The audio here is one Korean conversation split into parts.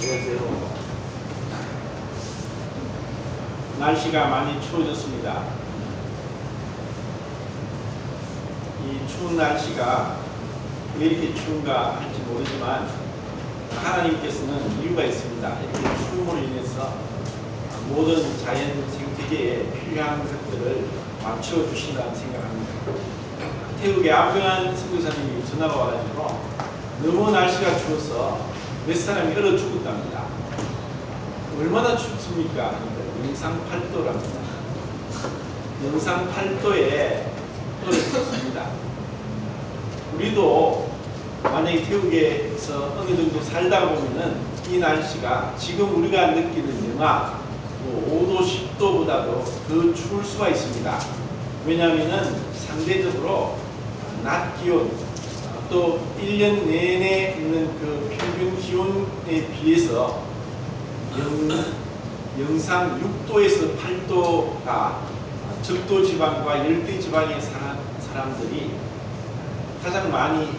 안녕하세요. 날씨가 많이 추워졌습니다. 이 추운 날씨가 왜 이렇게 추운가 할지 모르지만 하나님께서는 이유가 있습니다. 이렇게 추움으로 인해서 모든 자연 생태계에 필요한 것들을 맞춰 주신다는 생각합니다. 태국의 안병환 선교사님이 전화가 와가지고 너무 날씨가 추워서 몇 사람이 얼어 죽었답니다. 얼마나 춥습니까? 하니까 영상 8도랍니다. 영상 8도에 얼어 죽습니다. 우리도 만약에 태국에서 어느 정도 살다 보면은 이 날씨가 지금 우리가 느끼는 영하 5도, 10도보다도 더 추울 수가 있습니다. 왜냐하면은 상대적으로 낮 기온, 또 1년 내내 있는 그 평균 기온에 비해서 영상 6도에서 8도가 적도 지방과 열대 지방의 사람들이 가장 많이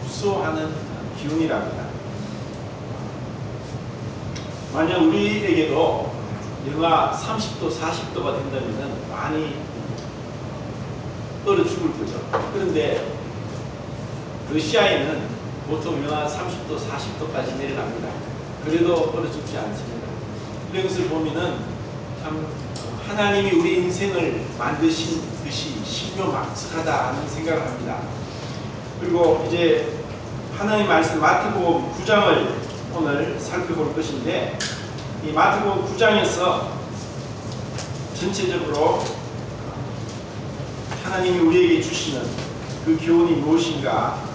무서워하는 기온이랍니다. 만약 우리에게도 영하 30도, 40도가 된다면 많이 얼어 죽을 거죠. 그런데 러시아에는 보통 영하 30도, 40도까지 내려갑니다. 그래도 얼어 죽지 않습니다. 이런 것을 보면은 참 하나님이 우리 인생을 만드신 것이 신묘막측하다는 생각을 합니다. 그리고 이제 하나님 말씀 마태복음 9장을 오늘 살펴볼 것인데, 이 마태복음 9장에서 전체적으로 하나님이 우리에게 주시는 그 교훈이 무엇인가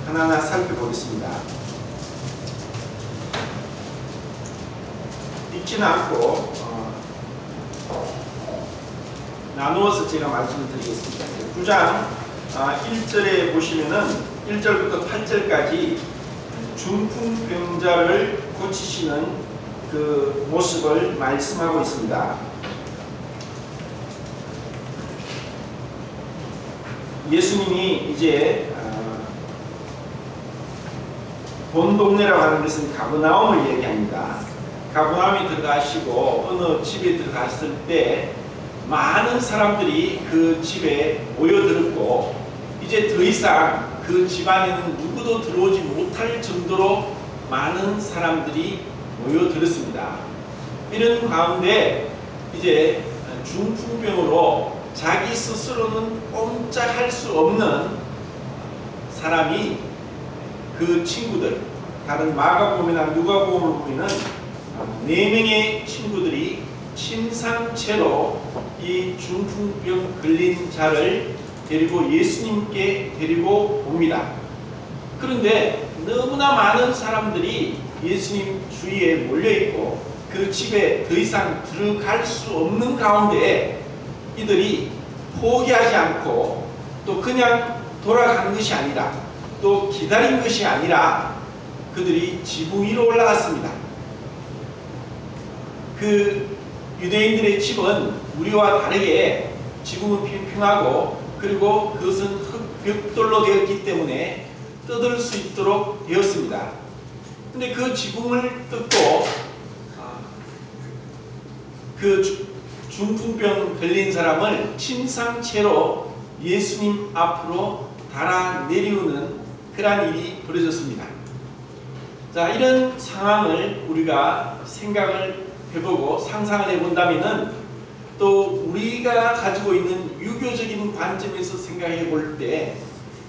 하나하나 살펴보겠습니다. 읽지는 않고 나누어서 제가 말씀을 드리겠습니다. 9장 1절에 보시면은 1절부터 8절까지 중풍병자를 고치시는 그 모습을 말씀하고 있습니다. 예수님이 이제 본 동네라고 하는 것은 가버나움을 얘기합니다. 가버나움에 들어가시고 어느 집에 들어갔을 때 많은 사람들이 그 집에 모여들었고, 이제 더 이상 그 집안에는 누구도 들어오지 못할 정도로 많은 사람들이 모여들었습니다. 이런 가운데 이제 중풍병으로 자기 스스로는 꼼짝할 수 없는 사람이, 그 친구들, 다른 마가복음이나 누가복음을 보면은 4명의 친구들이 침상채로 이 중풍병 걸린 자를 데리고 예수님께 데리고 옵니다. 그런데 너무나 많은 사람들이 예수님 주위에 몰려있고 그 집에 더 이상 들어갈 수 없는 가운데 이들이 포기하지 않고 또 그냥 돌아가는 것이 아니라, 또 기다린 것이 아니라 그들이 지붕 위로 올라갔습니다. 그 유대인들의 집은 우리와 다르게 지붕은 평평하고, 그리고 그것은 흙벽돌로 되었기 때문에 뜯을 수 있도록 되었습니다. 근데 그 지붕을 뜯고 그 중풍병 걸린 사람을 침상채로 예수님 앞으로 달아 내리우는 그러한 일이 벌어졌습니다. 자, 이런 상황을 우리가 생각을 해보고 상상을 해본다면은, 또 우리가 가지고 있는 유교적인 관점에서 생각해 볼 때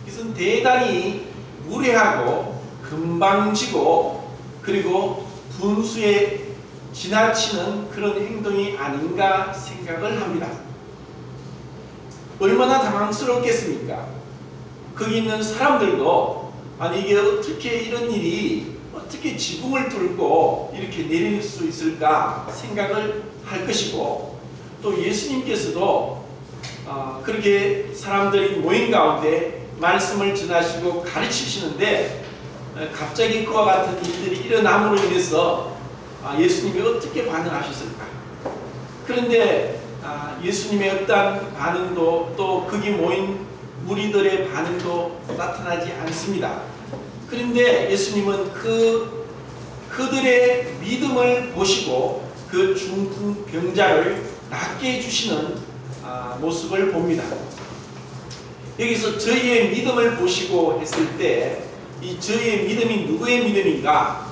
이것은 대단히 무례하고 건방지고, 그리고 분수에 지나치는 그런 행동이 아닌가 생각을 합니다. 얼마나 당황스럽겠습니까? 거기 있는 사람들도 아니 이게 어떻게 이런 일이 어떻게 지붕을 뚫고 이렇게 내릴 수 있을까 생각을 할 것이고, 또 예수님께서도 그렇게 사람들이 모인 가운데 말씀을 전하시고 가르치시는데 갑자기 그와 같은 일들이 일어남으로 인해서 예수님이 어떻게 반응하셨을까? 그런데 예수님의 어떠한 반응도, 또 거기 모인 무리들의 반응도 나타나지 않습니다. 그런데 예수님은 그 그들의 믿음을 보시고 그 중풍병자를 낫게 해주시는 모습을 봅니다. 여기서 저희의 믿음을 보시고 했을 때 이 저희의 믿음이 누구의 믿음인가?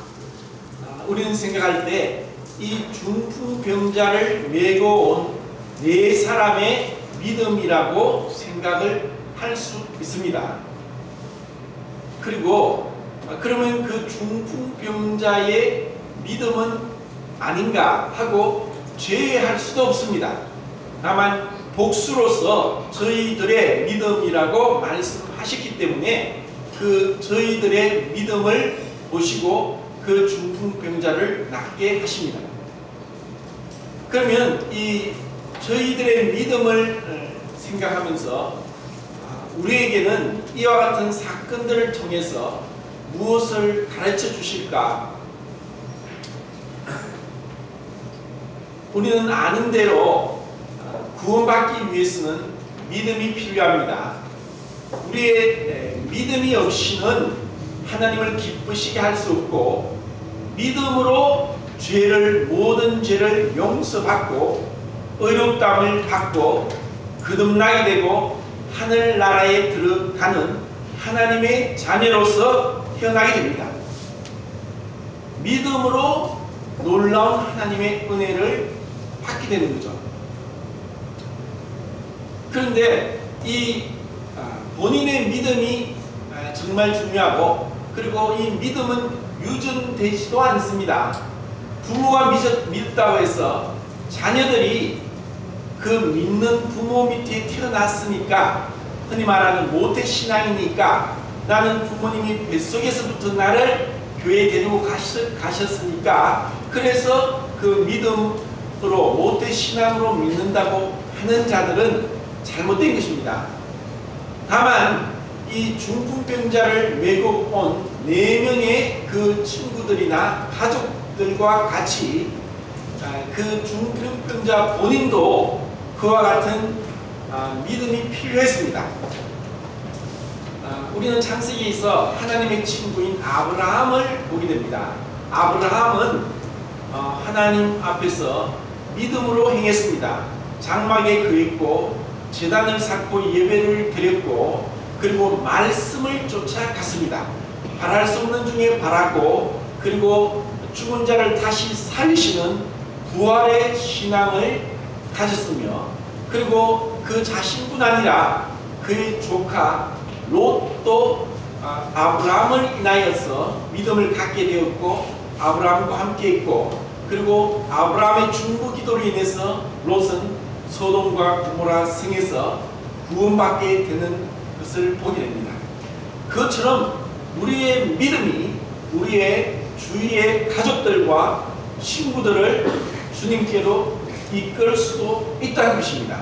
우리는 생각할 때 이 중풍병자를 메고 온 네 사람의 믿음이라고 생각을 할 수 있습니다. 그리고 그러면 그 중풍병자의 믿음은 아닌가 하고 제외할 수도 없습니다. 다만 복수로서 저희들의 믿음이라고 말씀하셨기 때문에 그 저희들의 믿음을 보시고 그 중풍병자를 낫게 하십니다. 그러면 이 저희들의 믿음을 생각하면서 우리에게는 이와 같은 사건들을 통해서 무엇을 가르쳐 주실까? 우리는 아는 대로 구원받기 위해서는 믿음이 필요합니다. 우리의 믿음이 없이는 하나님을 기쁘시게 할 수 없고, 믿음으로 모든 죄를 용서받고 의롭다함을 받고 거듭나게 되고 하늘나라에 들어가는 하나님의 자녀로서 태어나게 됩니다. 믿음으로 놀라운 하나님의 은혜를 받게 되는 거죠. 그런데 이 본인의 믿음이 정말 중요하고, 그리고 이 믿음은 유전되지도 않습니다. 부모가 믿었다고 해서 자녀들이 그 믿는 부모 밑에 태어났으니까, 흔히 말하는 모태신앙이니까, 나는 부모님이 뱃속에서부터 나를 교회에 데리고 가셨으니까 그래서 그 믿음으로 모태신앙으로 믿는다고 하는 자들은 잘못된 것입니다. 다만 이 중풍병자를 메고 온 4명의 그 친구들이나 가족들과 같이 그 중풍병자 본인도 그와 같은 믿음이 필요했습니다. 우리는 창세기에서 하나님의 친구인 아브라함을 보게 됩니다. 아브라함은 하나님 앞에서 믿음으로 행했습니다. 장막에 거했고 제단을 쌓고 예배를 드렸고, 그리고 말씀을 쫓아갔습니다. 바랄 수 없는 중에 바랐고, 그리고 죽은 자를 다시 살리시는 부활의 신앙을 가졌으며, 그리고 그 자신뿐 아니라 그의 조카 롯도 아브라함을 인하여서 믿음을 갖게 되었고 아브라함과 함께 있고, 그리고 아브라함의 중보 기도로 인해서 롯은 소돔과 고모라 성에서 구원받게 되는 것을 보게 됩니다. 그것처럼 우리의 믿음이 우리의 주위의 가족들과 친구들을 주님께로 이끌 수도 있다는 것입니다.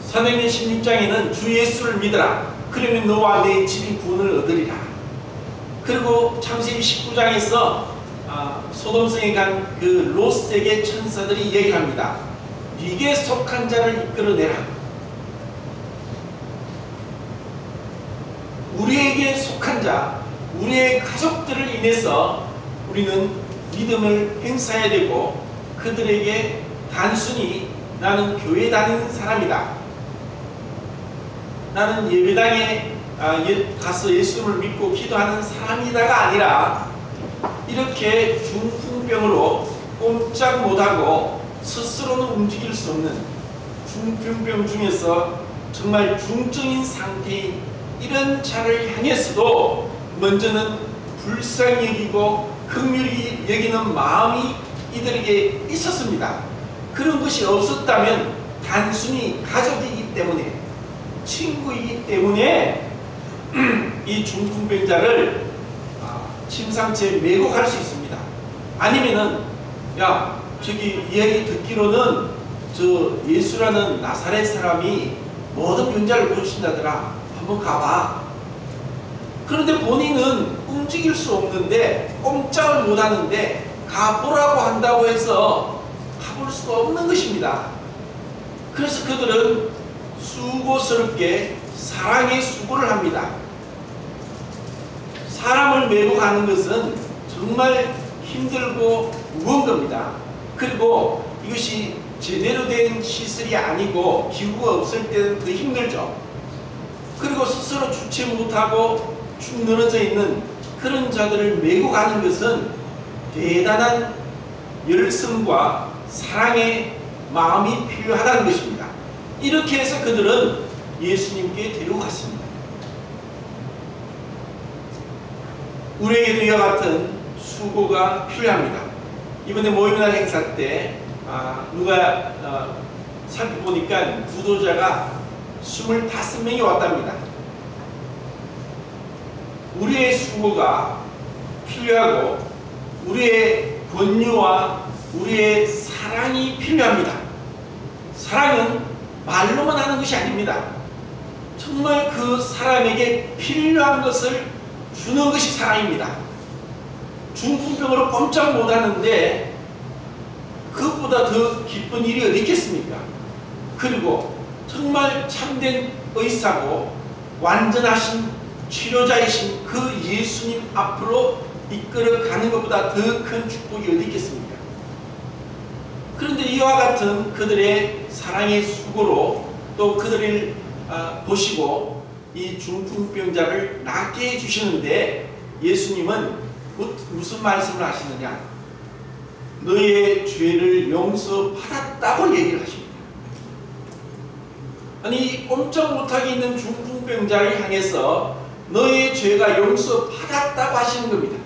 사도행전 16장에는 주 예수를 믿으라, 그러면 너와 내 집이 구원을 얻으리라. 그리고 창세기 19장에서 소돔성에 간 그 롯에게 천사들이 얘기합니다. 네게 속한 자를 이끌어내라. 우리에게 속한 자, 우리의 가족들을 인해서 우리는 믿음을 행사해야 되고, 그들에게 단순히 나는 교회 다니는 사람이다, 나는 예배당에 가서 예수를 믿고 기도하는 사람이다가 아니라, 이렇게 중풍병으로 꼼짝 못하고 스스로는 움직일 수 없는 중풍병 중에서 정말 중증인 상태인 이런 자를 향해서도 먼저는 불쌍히 여기고 긍휼히 여기는 마음이 이들에게 있었습니다. 그런 것이 없었다면 단순히 가족이기 때문에, 친구이기 때문에 이 중풍병자를 침상체에 메고 갈 수 있습니다. 아니면은 야, 저기 이야기 듣기로는 저 예수라는 나사렛 사람이 모든 병자를 고친다더라, 한번 가봐. 그런데 본인은 움직일 수 없는데, 꼼짝을 못하는데 가보라고 한다고 해서 가볼 수가 없는 것입니다. 그래서 그들은 수고스럽게 사랑의 수고를 합니다. 사람을 메고 가는 것은 정말 힘들고 무거운 겁니다. 그리고 이것이 제대로 된 시설이 아니고 기구가 없을 때는 더 힘들죠. 그리고 스스로 주체 못하고 축 늘어져 있는 그런 자들을 메고 가는 것은 대단한 열성과 사랑의 마음이 필요하다는 것입니다. 이렇게 해서 그들은 예수님께 데리고 갔습니다. 우리에게도 이와 같은 수고가 필요합니다. 이번에 모임날 행사 때 누가 살펴보니까 구도자가 25명이 왔답니다. 우리의 수고가 필요하고 우리의 권유와 우리의 사랑이 필요합니다. 사랑은 말로만 하는 것이 아닙니다. 정말 그 사람에게 필요한 것을 주는 것이 사랑입니다. 중풍병으로 꼼짝 못하는데 그것보다 더 기쁜 일이 어디 있겠습니까? 그리고 정말 참된 의사고 완전하신 치료자이신 그 예수님 앞으로 이끌어가는 것보다 더 큰 축복이 어디 있겠습니까? 그런데 이와 같은 그들의 사랑의 수고로 또 그들을 보시고 이 중풍병자를 낫게 해주시는데 예수님은 무슨 말씀을 하시느냐? 너의 죄를 용서받았다고 얘기를 하십니다. 아니 꼼짝 못하게 있는 중풍병자를 향해서 너의 죄가 용서받았다고 하시는 겁니다.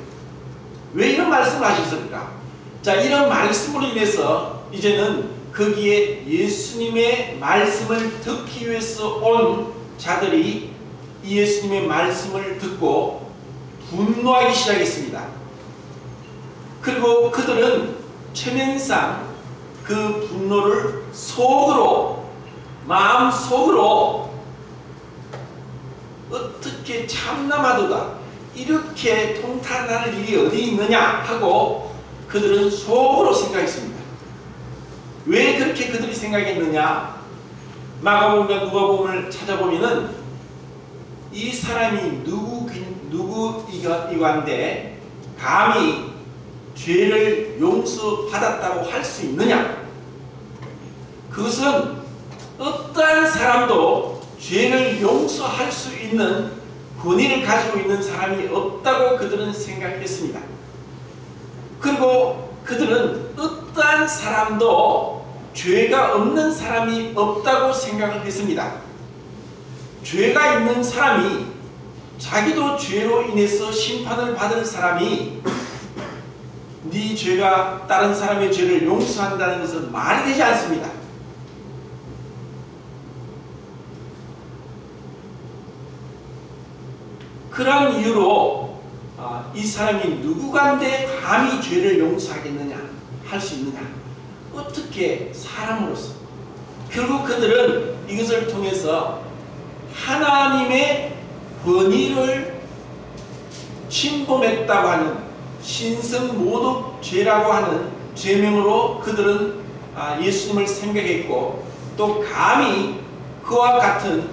왜 이런 말씀을 하셨을까? 자, 이런 말씀으로 인해서 이제는 거기에 예수님의 말씀을 듣기 위해서 온 자들이 이 예수님의 말씀을 듣고 분노하기 시작했습니다. 그리고 그들은 체면상 그 분노를 속으로, 마음속으로 어떻게 참남하도다 이렇게 통탄할 일이 어디 있느냐 하고 그들은 속으로 생각했습니다. 왜 그렇게 그들이 생각했느냐? 마가복음과 누가복음을 찾아보면은 이 사람이 누구이건데 감히 죄를 용서받았다고 할 수 있느냐? 그것은 어떠한 사람도 죄를 용서할 수 있는 권위를 가지고 있는 사람이 없다고 그들은 생각했습니다. 그리고 그들은 어떠한 사람도 죄가 없는 사람이 없다고 생각을 했습니다. 죄가 있는 사람이 자기도 죄로 인해서 심판을 받을 사람이 네 죄가 다른 사람의 죄를 용서한다는 것은 말이 되지 않습니다. 그런 이유로 이 사람이 누구간데 감히 죄를 용서하겠느냐 할 수 있느냐? 어떻게 사람으로서 결국 그들은 이것을 통해서 하나님의 권위를 침범했다고 하는 신성모독죄라고 하는 죄명으로 그들은 예수님을 생각했고 또 감히 그와 같은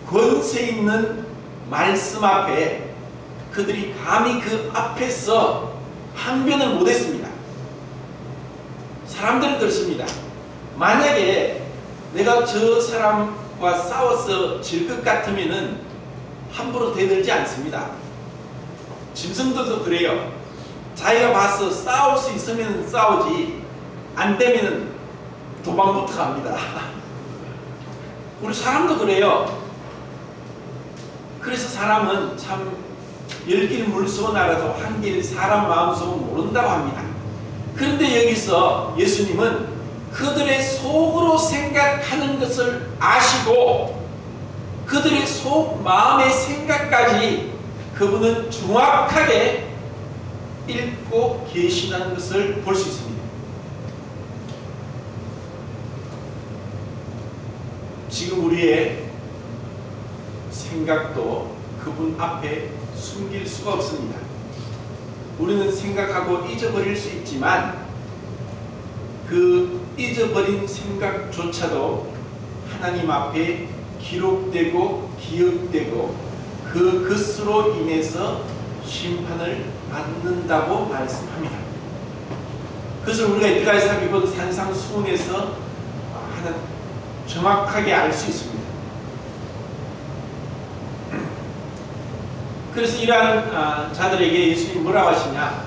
권세 있는 말씀 앞에 그들이 감히 그 앞에서 항변을 못했습니다. 사람들은 그렇습니다. 만약에 내가 저 사람과 싸워서 질 것 같으면은 함부로 대들지 않습니다. 짐승들도 그래요. 자기가 봐서 싸울 수 있으면 싸우지 안 되면 도망부터 갑니다. 우리 사람도 그래요. 그래서 사람은 참 10길 물속은 알아도 한 길 사람 마음속은 모른다고 합니다. 그런데 여기서 예수님은 그들의 속으로 생각하는 것을 아시고 그들의 속 마음의 생각까지 그분은 정확하게 읽고 계시다는 것을 볼 수 있습니다. 지금 우리의 생각도 그분 앞에 숨길 수가 없습니다. 우리는 생각하고 잊어버릴 수 있지만 그 잊어버린 생각조차도 하나님 앞에 기록되고 기억되고 그 것으로 인해서 심판을 받는다고 말씀합니다. 그것을 우리가 이때까지 살피고 산상수훈에서 하나 정확하게 알 수 있습니다. 그래서 이러한 자들에게 예수님이 뭐라고 하시냐,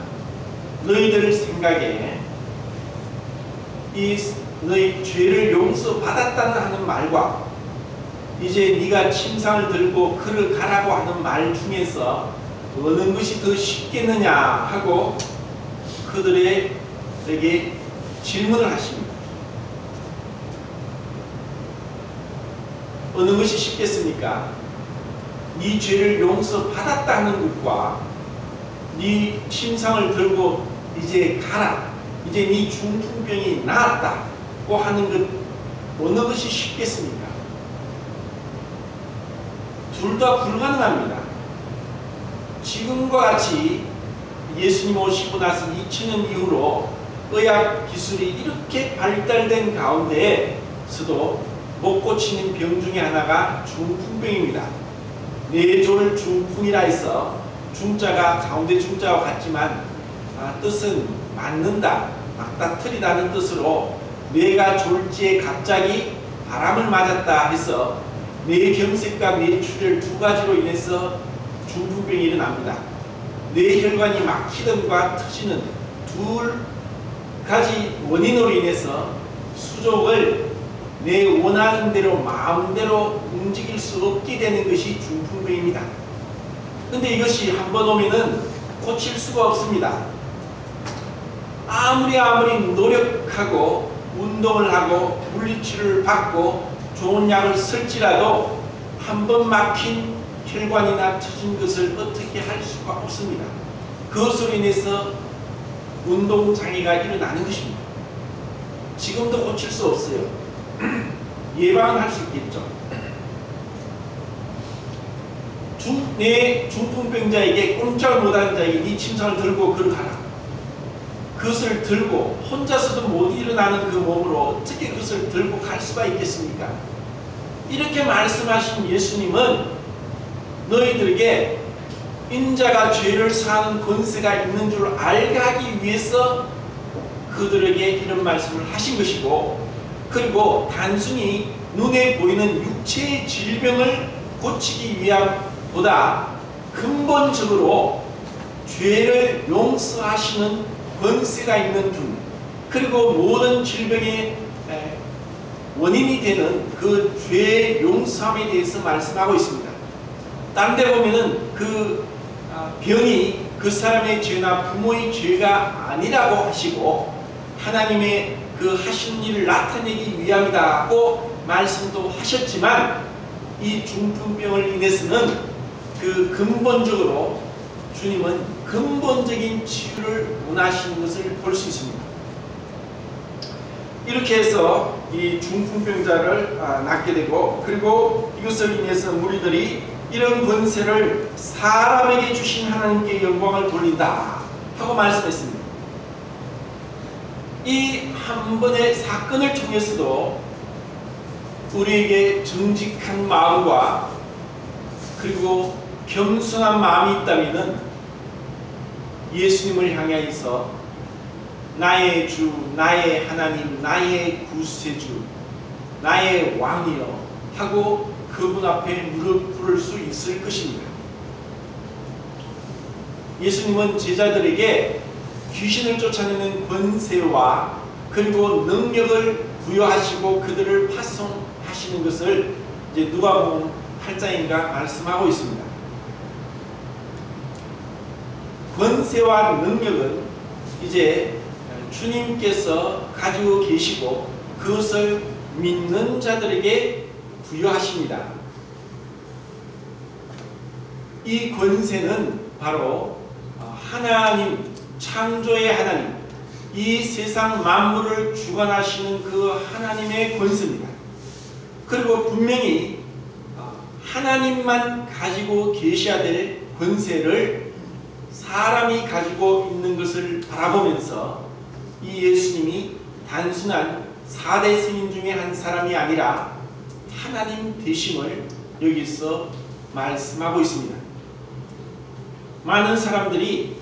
너희들 생각에 이 너희 죄를 용서받았다는 하는 말과 이제 네가 침상을 들고 걸어가라고 하는 말 중에서 어느 것이 더 쉽겠느냐 하고 그들에게 질문을 하십니다. 어느 것이 쉽겠습니까? 네 죄를 용서받았다는 것과 네 침상을 들고 이제 가라, 이제 네 중풍병이 나았다고 하는 것 어느 것이 쉽겠습니까? 둘 다 불가능합니다. 지금과 같이 예수님 오시고 나서 2000년 이후로 의학 기술이 이렇게 발달된 가운데에서도 못 고치는 병 중에 하나가 중풍병입니다. 뇌졸 중풍이라 해서 중자가 가운데 중자와 같지만 뜻은 맞는다, 맞다틀리다는 뜻으로 뇌가 졸지에 갑자기 바람을 맞았다 해서 뇌경색과 뇌출혈 두 가지로 인해서 중풍병이 일어납니다. 뇌혈관이 막히든가 터지는 두 가지 원인으로 인해서 수족을 내 원하는 대로 마음대로 움직일 수 없게 되는 것이 중풍병입니다. 근데 이것이 한번 오면은 고칠 수가 없습니다. 아무리 노력하고 운동을 하고 물리치료를 받고 좋은 약을 쓸지라도 한번 막힌 혈관이나 터진 것을 어떻게 할 수가 없습니다. 그것으로 인해서 운동장애가 일어나는 것입니다. 지금도 고칠 수 없어요. 예방은 할 수 있겠죠. 내 중풍병자에게 꼼짝을 못하는 자에게 네 침상을 들고 걸어가라. 그것을 들고 혼자서도 못 일어나는 그 몸으로 어떻게 그것을 들고 갈 수가 있겠습니까? 이렇게 말씀하신 예수님은 너희들에게 인자가 죄를 사하는 권세가 있는 줄 알게 하기 위해서 그들에게 이런 말씀을 하신 것이고, 그리고 단순히 눈에 보이는 육체의 질병을 고치기 위함보다 근본적으로 죄를 용서하시는 권세가 있는 분, 그리고 모든 질병의 원인이 되는 그 죄의 용서함에 대해서 말씀하고 있습니다. 딴 데 보면은 그 병이 그 사람의 죄나 부모의 죄가 아니라고 하시고 하나님의 그 하신 일을 나타내기 위함이다고 말씀도 하셨지만, 이 중풍병을 인해서는 그 근본적으로 주님은 근본적인 치유를 원하시는 것을 볼 수 있습니다. 이렇게 해서 이 중풍병자를 낫게 되고, 그리고 이것을 인해서 무리들이 이런 권세를 사람에게 주신 하나님께 영광을 돌린다 하고 말씀했습니다. 이 한 번의 사건을 통해서도 우리에게 정직한 마음과 그리고 겸손한 마음이 있다면 예수님을 향해서 나의 주, 나의 하나님, 나의 구세주, 나의 왕이여 하고 그분 앞에 무릎 꿇을 수 있을 것입니다. 예수님은 제자들에게 귀신을 쫓아내는 권세와 그리고 능력을 부여하시고 그들을 파송하시는 것을 이제 누가복음 8장인가 말씀하고 있습니다. 권세와 능력은 이제 주님께서 가지고 계시고 그것을 믿는 자들에게 부여하십니다. 이 권세는 바로 하나님, 창조의 하나님, 이 세상 만물을 주관하시는 그 하나님의 권세입니다. 그리고 분명히 하나님만 가지고 계셔야 될 권세를 사람이 가지고 있는 것을 바라보면서 이 예수님이 단순한 4대 스님 중에 한 사람이 아니라 하나님 되심을 여기서 말씀하고 있습니다. 많은 사람들이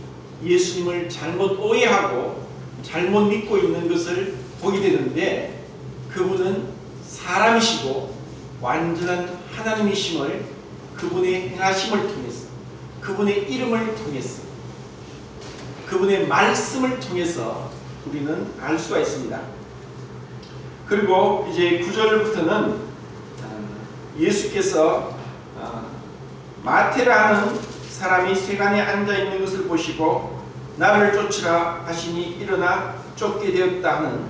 예수님을 잘못 오해하고 잘못 믿고 있는 것을 보게 되는데, 그분은 사람이시고 완전한 하나님이심을 그분의 행하심을 통해서, 그분의 이름을 통해서, 그분의 말씀을 통해서 우리는 알 수가 있습니다. 그리고 이제 9절부터는 예수께서 마태라는 사람이 세간에 앉아 있는 것을 보시고 나를 쫓으라 하시니 일어나 쫓게 되었다 하는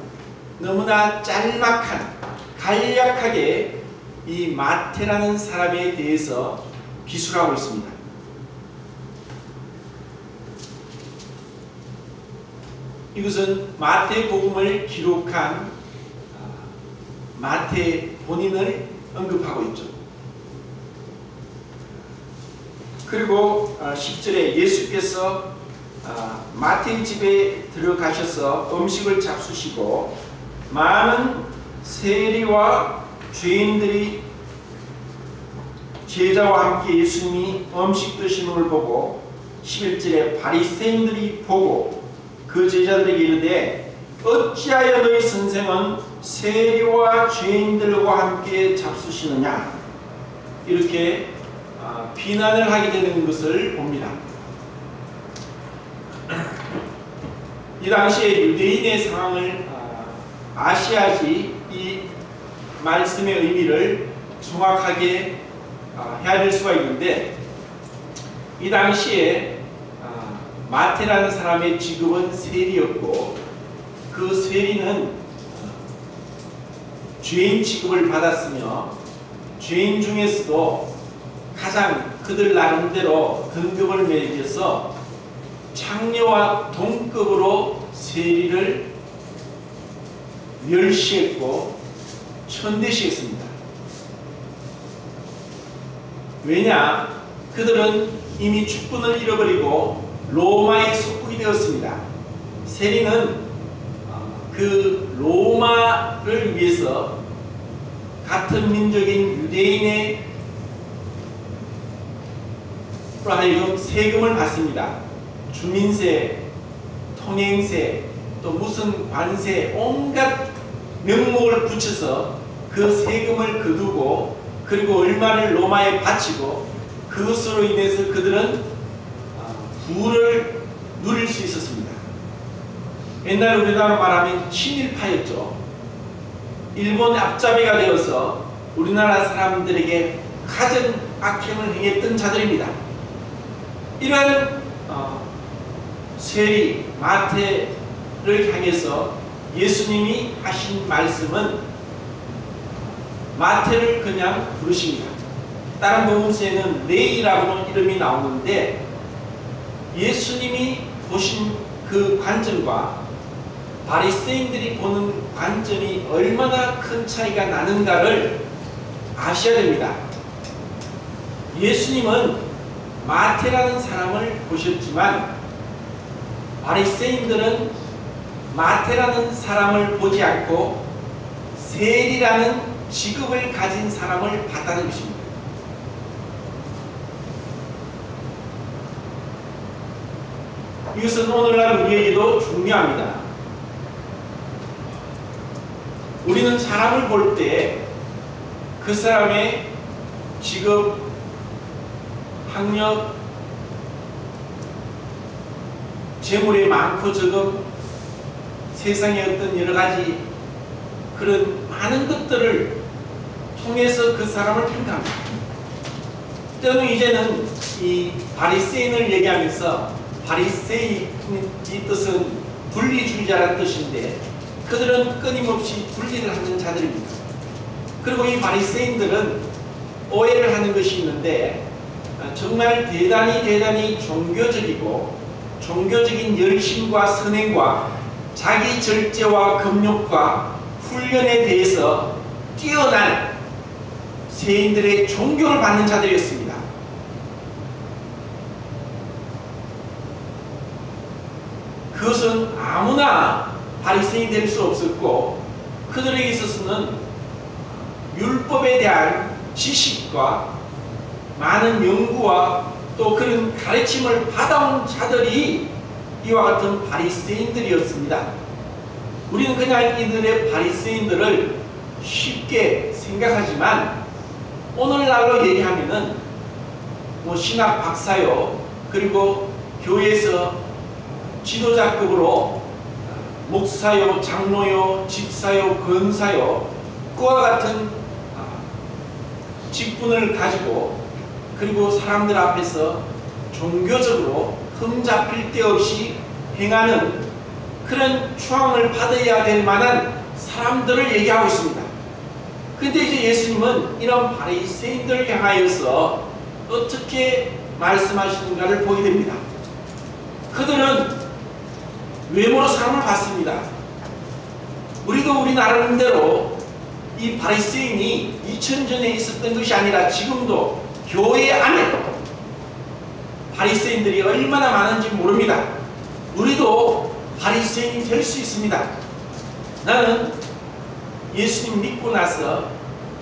너무나 짤막한, 간략하게 이 마태라는 사람에 대해서 기술하고 있습니다. 이것은 마태복음을 기록한 마태 본인을 언급하고 있죠. 그리고 10절에 예수께서 마태의 집에 들어가셔서 음식을 잡수시고 많은 세리와 죄인들이 제자와 함께 예수님이 음식 드시는 걸 보고 11절에 바리새인들이 보고 그 제자들에게 이르되 어찌하여 너희 선생은 세리와 죄인들과 함께 잡수시느냐, 이렇게 비난을 하게 되는 것을 봅니다. 이 당시에 유대인의 상황을 아셔야지 이 말씀의 의미를 정확하게 헤아릴 수가 있는데, 이 당시에 마태라는 사람의 직업은 세리였고, 그 세리는 죄인 취급을 받았으며 죄인 중에서도 가장 그들 나름대로 등급을 매겨서 창녀와 동급으로 세리를 멸시했고 천대시했습니다. 왜냐? 그들은 이미 주권을 잃어버리고 로마의 속국이 되었습니다. 세리는 그 로마를 위해서 같은 민족인 유대인의 하여금 세금을 받습니다. 주민세, 통행세, 또 무슨 관세, 온갖 명목을 붙여서 그 세금을 거두고 그리고 얼마를 로마에 바치고 그것으로 인해서 그들은 부를 누릴 수 있었습니다. 옛날 우리나라로 말하면 친일파였죠. 일본 앞잡이가 되어서 우리나라 사람들에게 가장 악행을 행했던 자들입니다. 이러한 세리 마태를 향해서 예수님이 하신 말씀은 마태를 그냥 부르십니다. 다른 복음서에는 레이라고는 이름이 나오는데, 예수님이 보신 그 관점과 바리새인들이 보는 관점이 얼마나 큰 차이가 나는가를 아셔야 됩니다. 예수님은 마태라는 사람을 보셨지만 바리새인들은 마태라는 사람을 보지 않고 세리라는 직업을 가진 사람을 봤다는 것입니다. 이것은 오늘날 우리에게도 중요합니다. 우리는 사람을 볼 때 그 사람의 직업, 학력, 재물이 많고 적음, 세상의 어떤 여러 가지 그런 많은 것들을 통해서 그 사람을 평가합니다. 때로는 이제는 이 바리새인을 얘기하면서, 바리새인의 뜻은 분리주의자라는 뜻인데, 그들은 끊임없이 분리를 하는 자들입니다. 그리고 이 바리새인들은 오해를 하는 것이 있는데, 정말 대단히 종교적이고 종교적인 열심과 선행과 자기 절제와 금욕과 훈련에 대해서 뛰어난 세인들의 존경을 받는 자들이었습니다. 그것은 아무나 바리새인이 될 수 없었고, 그들에게 있어서는 율법에 대한 지식과 많은 연구와 또 그런 가르침을 받아온 자들이 이와 같은 바리새인들이었습니다. 우리는 그냥 이들의 바리새인들을 쉽게 생각하지만 오늘날로 얘기하면은 뭐 신학 박사요, 그리고 교회에서 지도자급으로 목사요, 장로요, 집사요, 권사요, 그와 같은 직분을 가지고, 그리고 사람들 앞에서 종교적으로 흠잡힐 데 없이 행하는 그런 추앙을 받아야 될 만한 사람들을 얘기하고 있습니다. 근데 이제 예수님은 이런 바리새인들을 향하여서 어떻게 말씀하시는가를 보게 됩니다. 그들은 외모로 사람을 봤습니다. 우리도 우리 나름대로 이 바리새인이 2000전에 있었던 것이 아니라 지금도 교회 안에 바리새인들이 얼마나 많은지 모릅니다. 우리도 바리새인이 될 수 있습니다. 나는 예수님 믿고 나서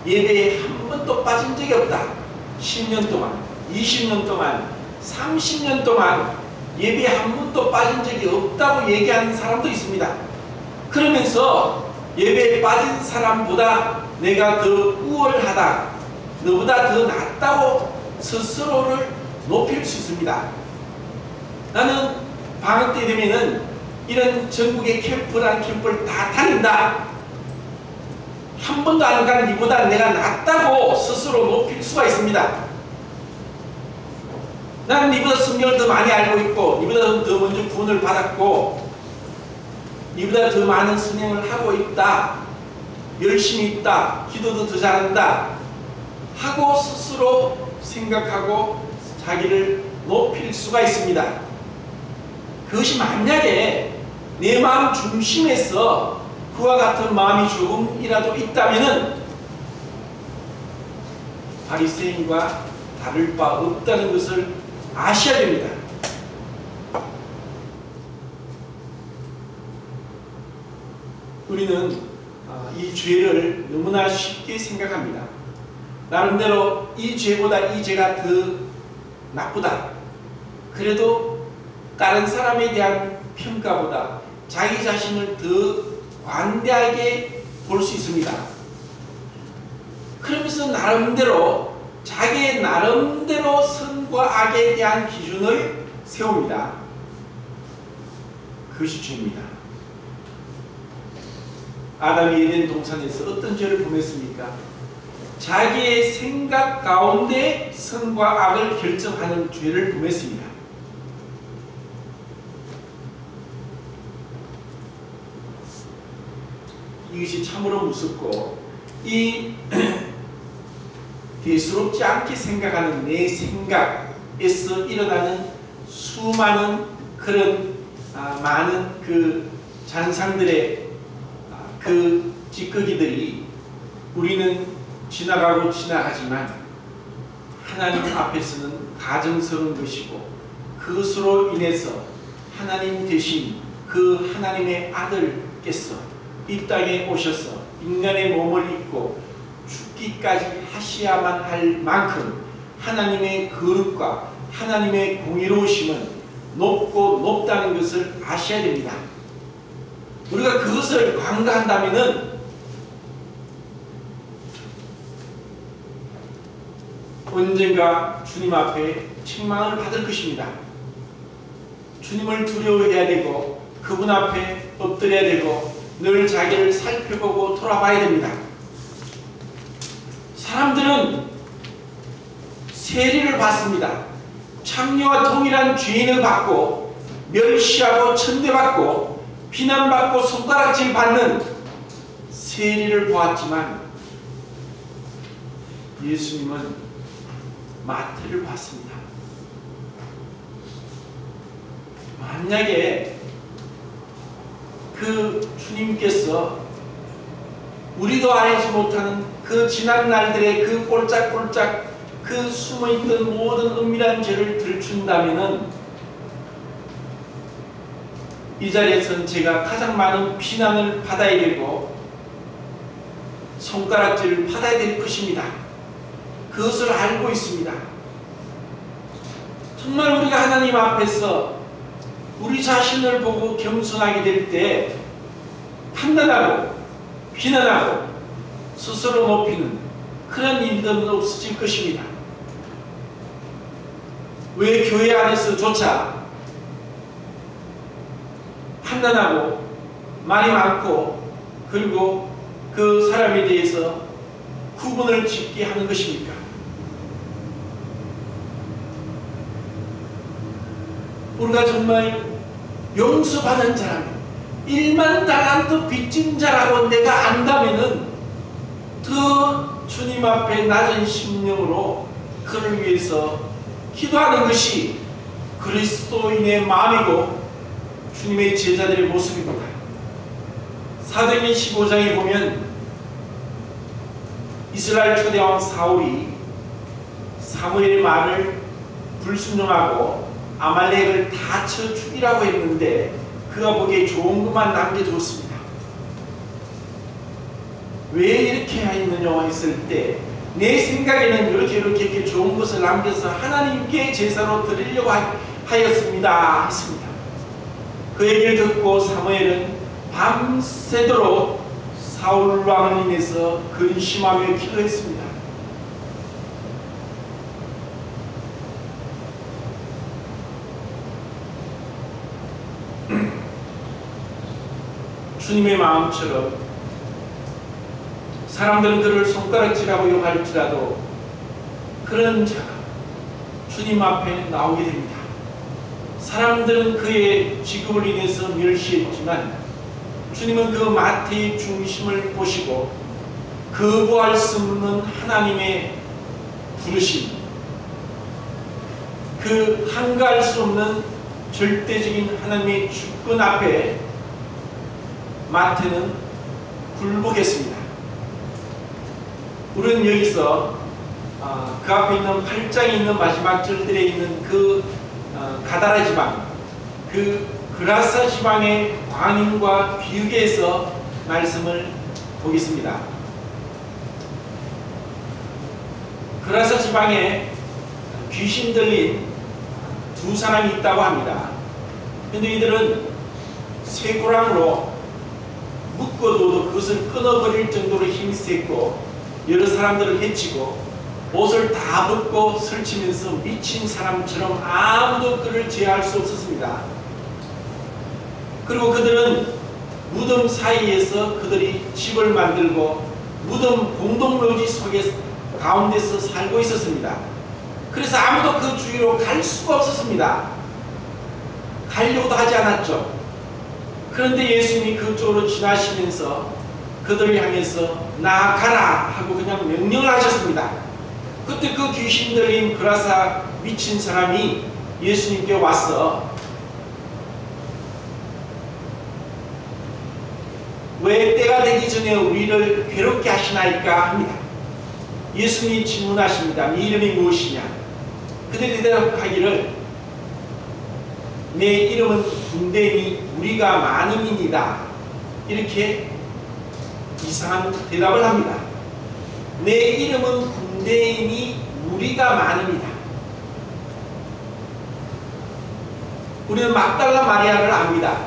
예배에 한 번도 빠진 적이 없다. 10년 동안, 20년 동안, 30년 동안 예배에 한 번도 빠진 적이 없다고 얘기하는 사람도 있습니다. 그러면서 예배에 빠진 사람보다 내가 더 우월하다, 너보다 더 낫다고 스스로를 높일 수 있습니다. 나는 방학 때 되면은 이런 전국의 캠프란 캠프를 다 다닌다. 한 번도 안 간 니보다 내가 낫다고 스스로 높일 수가 있습니다. 나는 니보다 성경을 더 많이 알고 있고, 니보다 더 먼저 구원을 받았고, 니보다 더 많은 선행을 하고 있다, 열심히 있다, 기도도 더 잘한다 하고 스스로 생각하고 자기를 높일 수가 있습니다. 그것이 만약에 내 마음 중심에서 그와 같은 마음이 조금이라도 있다면은 바리새인과 다를 바 없다는 것을 아셔야 됩니다. 우리는 이 죄를 너무나 쉽게 생각합니다. 나름대로 이 죄보다 이 죄가 더 나쁘다. 그래도 다른 사람에 대한 평가보다 자기 자신을 더 관대하게 볼 수 있습니다. 그러면서 나름대로 자기의 나름대로 선과 악에 대한 기준을 세웁니다. 그것이 죄입니다. 아담이 에덴 동산에서 어떤 죄를 범했습니까? 자기의 생각 가운데 선과 악을 결정하는 죄를 범했습니다. 이것이 참으로 무섭고, 이 대수롭지 않게 생각하는 내 생각에서 일어나는 수많은 그런 많은 그 잔상들의 그 찌꺼기들이 우리는 지나가고 지나가지만 하나님 앞에서는 가증스러운 것이고, 그것으로 인해서 하나님 대신 그 하나님의 아들께서 이 땅에 오셔서 인간의 몸을 입고 죽기까지 하셔야만 할 만큼 하나님의 거룩과 하나님의 공의로우심은 높고 높다는 것을 아셔야 됩니다. 우리가 그것을 간과한다면은 언젠가 주님 앞에 책망을 받을 것입니다. 주님을 두려워해야 되고, 그분 앞에 엎드려야 되고, 늘 자기를 살펴보고 돌아봐야 됩니다. 사람들은 세리를 받습니다. 창녀와 동일한 죄인을 받고 멸시하고 천대받고 비난받고 손가락질 받는 세리를 보았지만, 예수님은 마태를 봤습니다. 만약에 그 주님께서 우리도 알지 못하는 그 지난 날들의 그 꼴짝꼴짝 그 숨어있던 모든 은밀한 죄를 들춘다면은 이 자리에서는 제가 가장 많은 비난을 받아야 되고 손가락질을 받아야 될 것입니다. 그것을 알고 있습니다. 정말 우리가 하나님 앞에서 우리 자신을 보고 겸손하게 될 때 판단하고 비난하고 스스로 높이는 그런 일들은 없어질 것입니다. 왜 교회 안에서조차 판단하고 말이 많고 그리고 그 사람에 대해서 구분을 짓게 하는 것입니까? 우리가 정말 용서받은 자라면 1만 달란트 빚진 자라고 내가 안다면은 더 주님 앞에 낮은 심령으로 그를 위해서 기도하는 것이 그리스도인의 마음이고 주님의 제자들의 모습입니다. 사도행전 15장에 보면 이스라엘 초대왕 사울이 사무엘의 말을 불순종하고 아말렉을 다 쳐 죽이라고 했는데 그가 보기에 좋은 것만 남겨두었습니다. 왜 이렇게 했느냐 했을 때 내 생각에는 이렇게 좋은 것을 남겨서 하나님께 제사로 드리려고 하였습니다 했습니다. 그 얘기를 듣고 사무엘은 밤새도록 사울 왕을 인해서 근심하며 기도했습니다. 주님의 마음처럼 사람들은 그를 손가락질하고 욕할지라도 그런 자가 주님 앞에 나오게 됩니다. 사람들은 그의 직업을 인해서 멸시했지만 주님은 그 마태의 중심을 보시고 거부할 수 없는 하나님의 부르심, 그 한가할 수 없는 절대적인 하나님의 주권 앞에 마태는 굴복했습니다. 우리는 여기서 그 앞에 있는 8장에 있는 마지막 절들에 있는 그 가다라 지방, 그 그라사 지방의 광인과 비유계에서 말씀을 보겠습니다. 그라사 지방에 귀신 들린 두 사람이 있다고 합니다. 근데 이들은 쇠고랑으로 묶어둬도 그것을 끊어버릴 정도로 힘이 셌고 여러 사람들을 해치고 옷을 다 벗고 설치면서 미친 사람처럼 아무도 그를 제어할 수 없었습니다. 그리고 그들은 무덤 사이에서 그들이 집을 만들고 무덤 공동묘지 속에 가운데서 살고 있었습니다. 그래서 아무도 그 주위로 갈 수가 없었습니다. 가려고도 하지 않았죠. 그런데 예수님이 그쪽으로 지나시면서 그들을 향해서 나가라 하고 그냥 명령을 하셨습니다. 그때 그 귀신 들린 그라사 미친 사람이 예수님께 와서 왜 때가 되기 전에 우리를 괴롭게 하시나이까 합니다. 예수님이 질문하십니다. 네 이름이 무엇이냐? 그들이 대답하기를 내 이름은 군대니 우리가 많음이니이다. 이렇게 이상한 대답을 합니다. 내 이름은 군대이니 우리가 많음이다. 우리는 막달라 마리아를 압니다.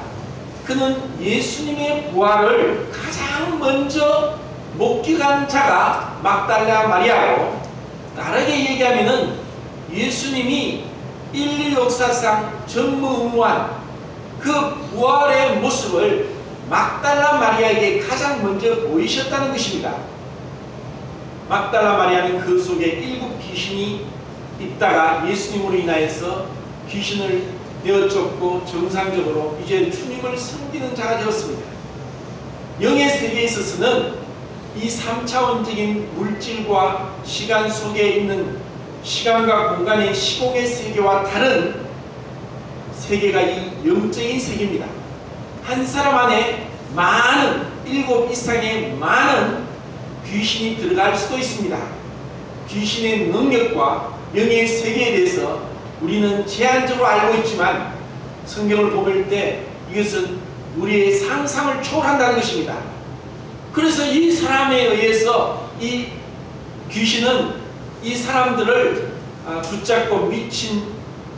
그는 예수님의 부활을 가장 먼저 목격한 자가 막달라 마리아고, 다르게 얘기하면은 예수님이 인류 역사상 전무후무한 그 부활의 모습을 막달라 마리아에게 가장 먼저 보이셨다는 것입니다. 막달라 마리아는 그 속에 7 귀신이 있다가 예수님으로 인하여서 귀신을 내어쫓고 정상적으로 이제 주님을 섬기는 자가 되었습니다. 영의 세계에 있어서는 이 3차원적인 물질과 시간 속에 있는 시간과 공간의 시공의 세계와 다른 세계가 이 영적인 세계입니다. 한 사람 안에 많은 7 이상의 많은 귀신이 들어갈 수도 있습니다. 귀신의 능력과 영의 세계에 대해서 우리는 제한적으로 알고 있지만 성경을 볼 때 이것은 우리의 상상을 초월한다는 것입니다. 그래서 이 사람에 의해서 이 귀신은 이 사람들을 붙잡고 미친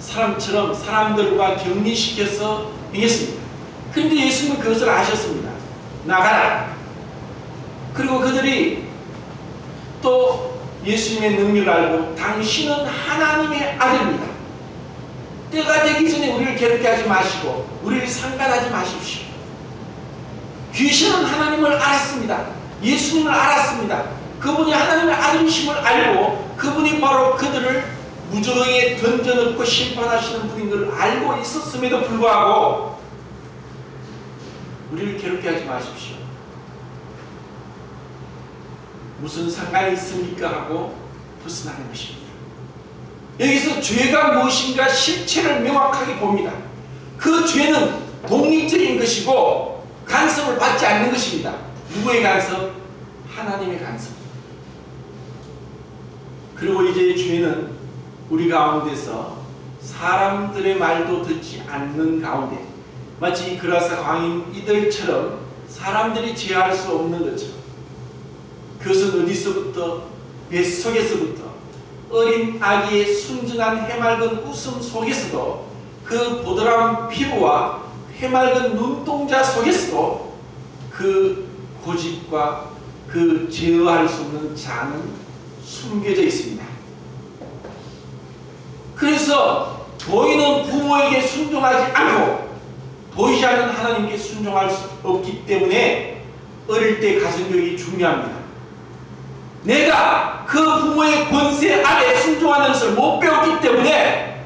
사람처럼 사람들과 격리시켜서 행했습니다. 그런데 예수님은 그것을 아셨습니다. 나가라. 그리고 그들이 또 예수님의 능력을 알고 당신은 하나님의 아들입니다. 때가 되기 전에 우리를 괴롭게 하지 마시고 우리를 상관하지 마십시오. 귀신은 하나님을 알았습니다. 예수님을 알았습니다. 그분이 하나님의 아들이심을 알고 그분이 바로 그들을 무저항에 던져넣고 심판하시는 분인 걸 알고 있었음에도 불구하고 우리를 괴롭게 하지 마십시오. 무슨 상관이 있습니까? 하고 벗어나는 것입니다. 여기서 죄가 무엇인가 실체를 명확하게 봅니다. 그 죄는 독립적인 것이고 간섭을 받지 않는 것입니다. 누구의 간섭? 하나님의 간섭. 그리고 이제 죄는 우리 가운데서 사람들의 말도 듣지 않는 가운데 마치 그라사 광인 이들처럼 사람들이 제어할 수 없는 것처럼 그것은 어디서부터? 뱃속에서부터 어린 아기의 순진한 해맑은 웃음 속에서도 그 보드라운 피부와 해맑은 눈동자 속에서도 그 고집과 그 제어할 수 없는 자는 숨겨져 있습니다. 그래서 보이는 부모에게 순종하지 않고 보이지 않는 하나님께 순종할 수 없기 때문에 어릴 때 가정교육이 중요합니다. 내가 그 부모의 권세 아래 순종하는 것을 못 배웠기 때문에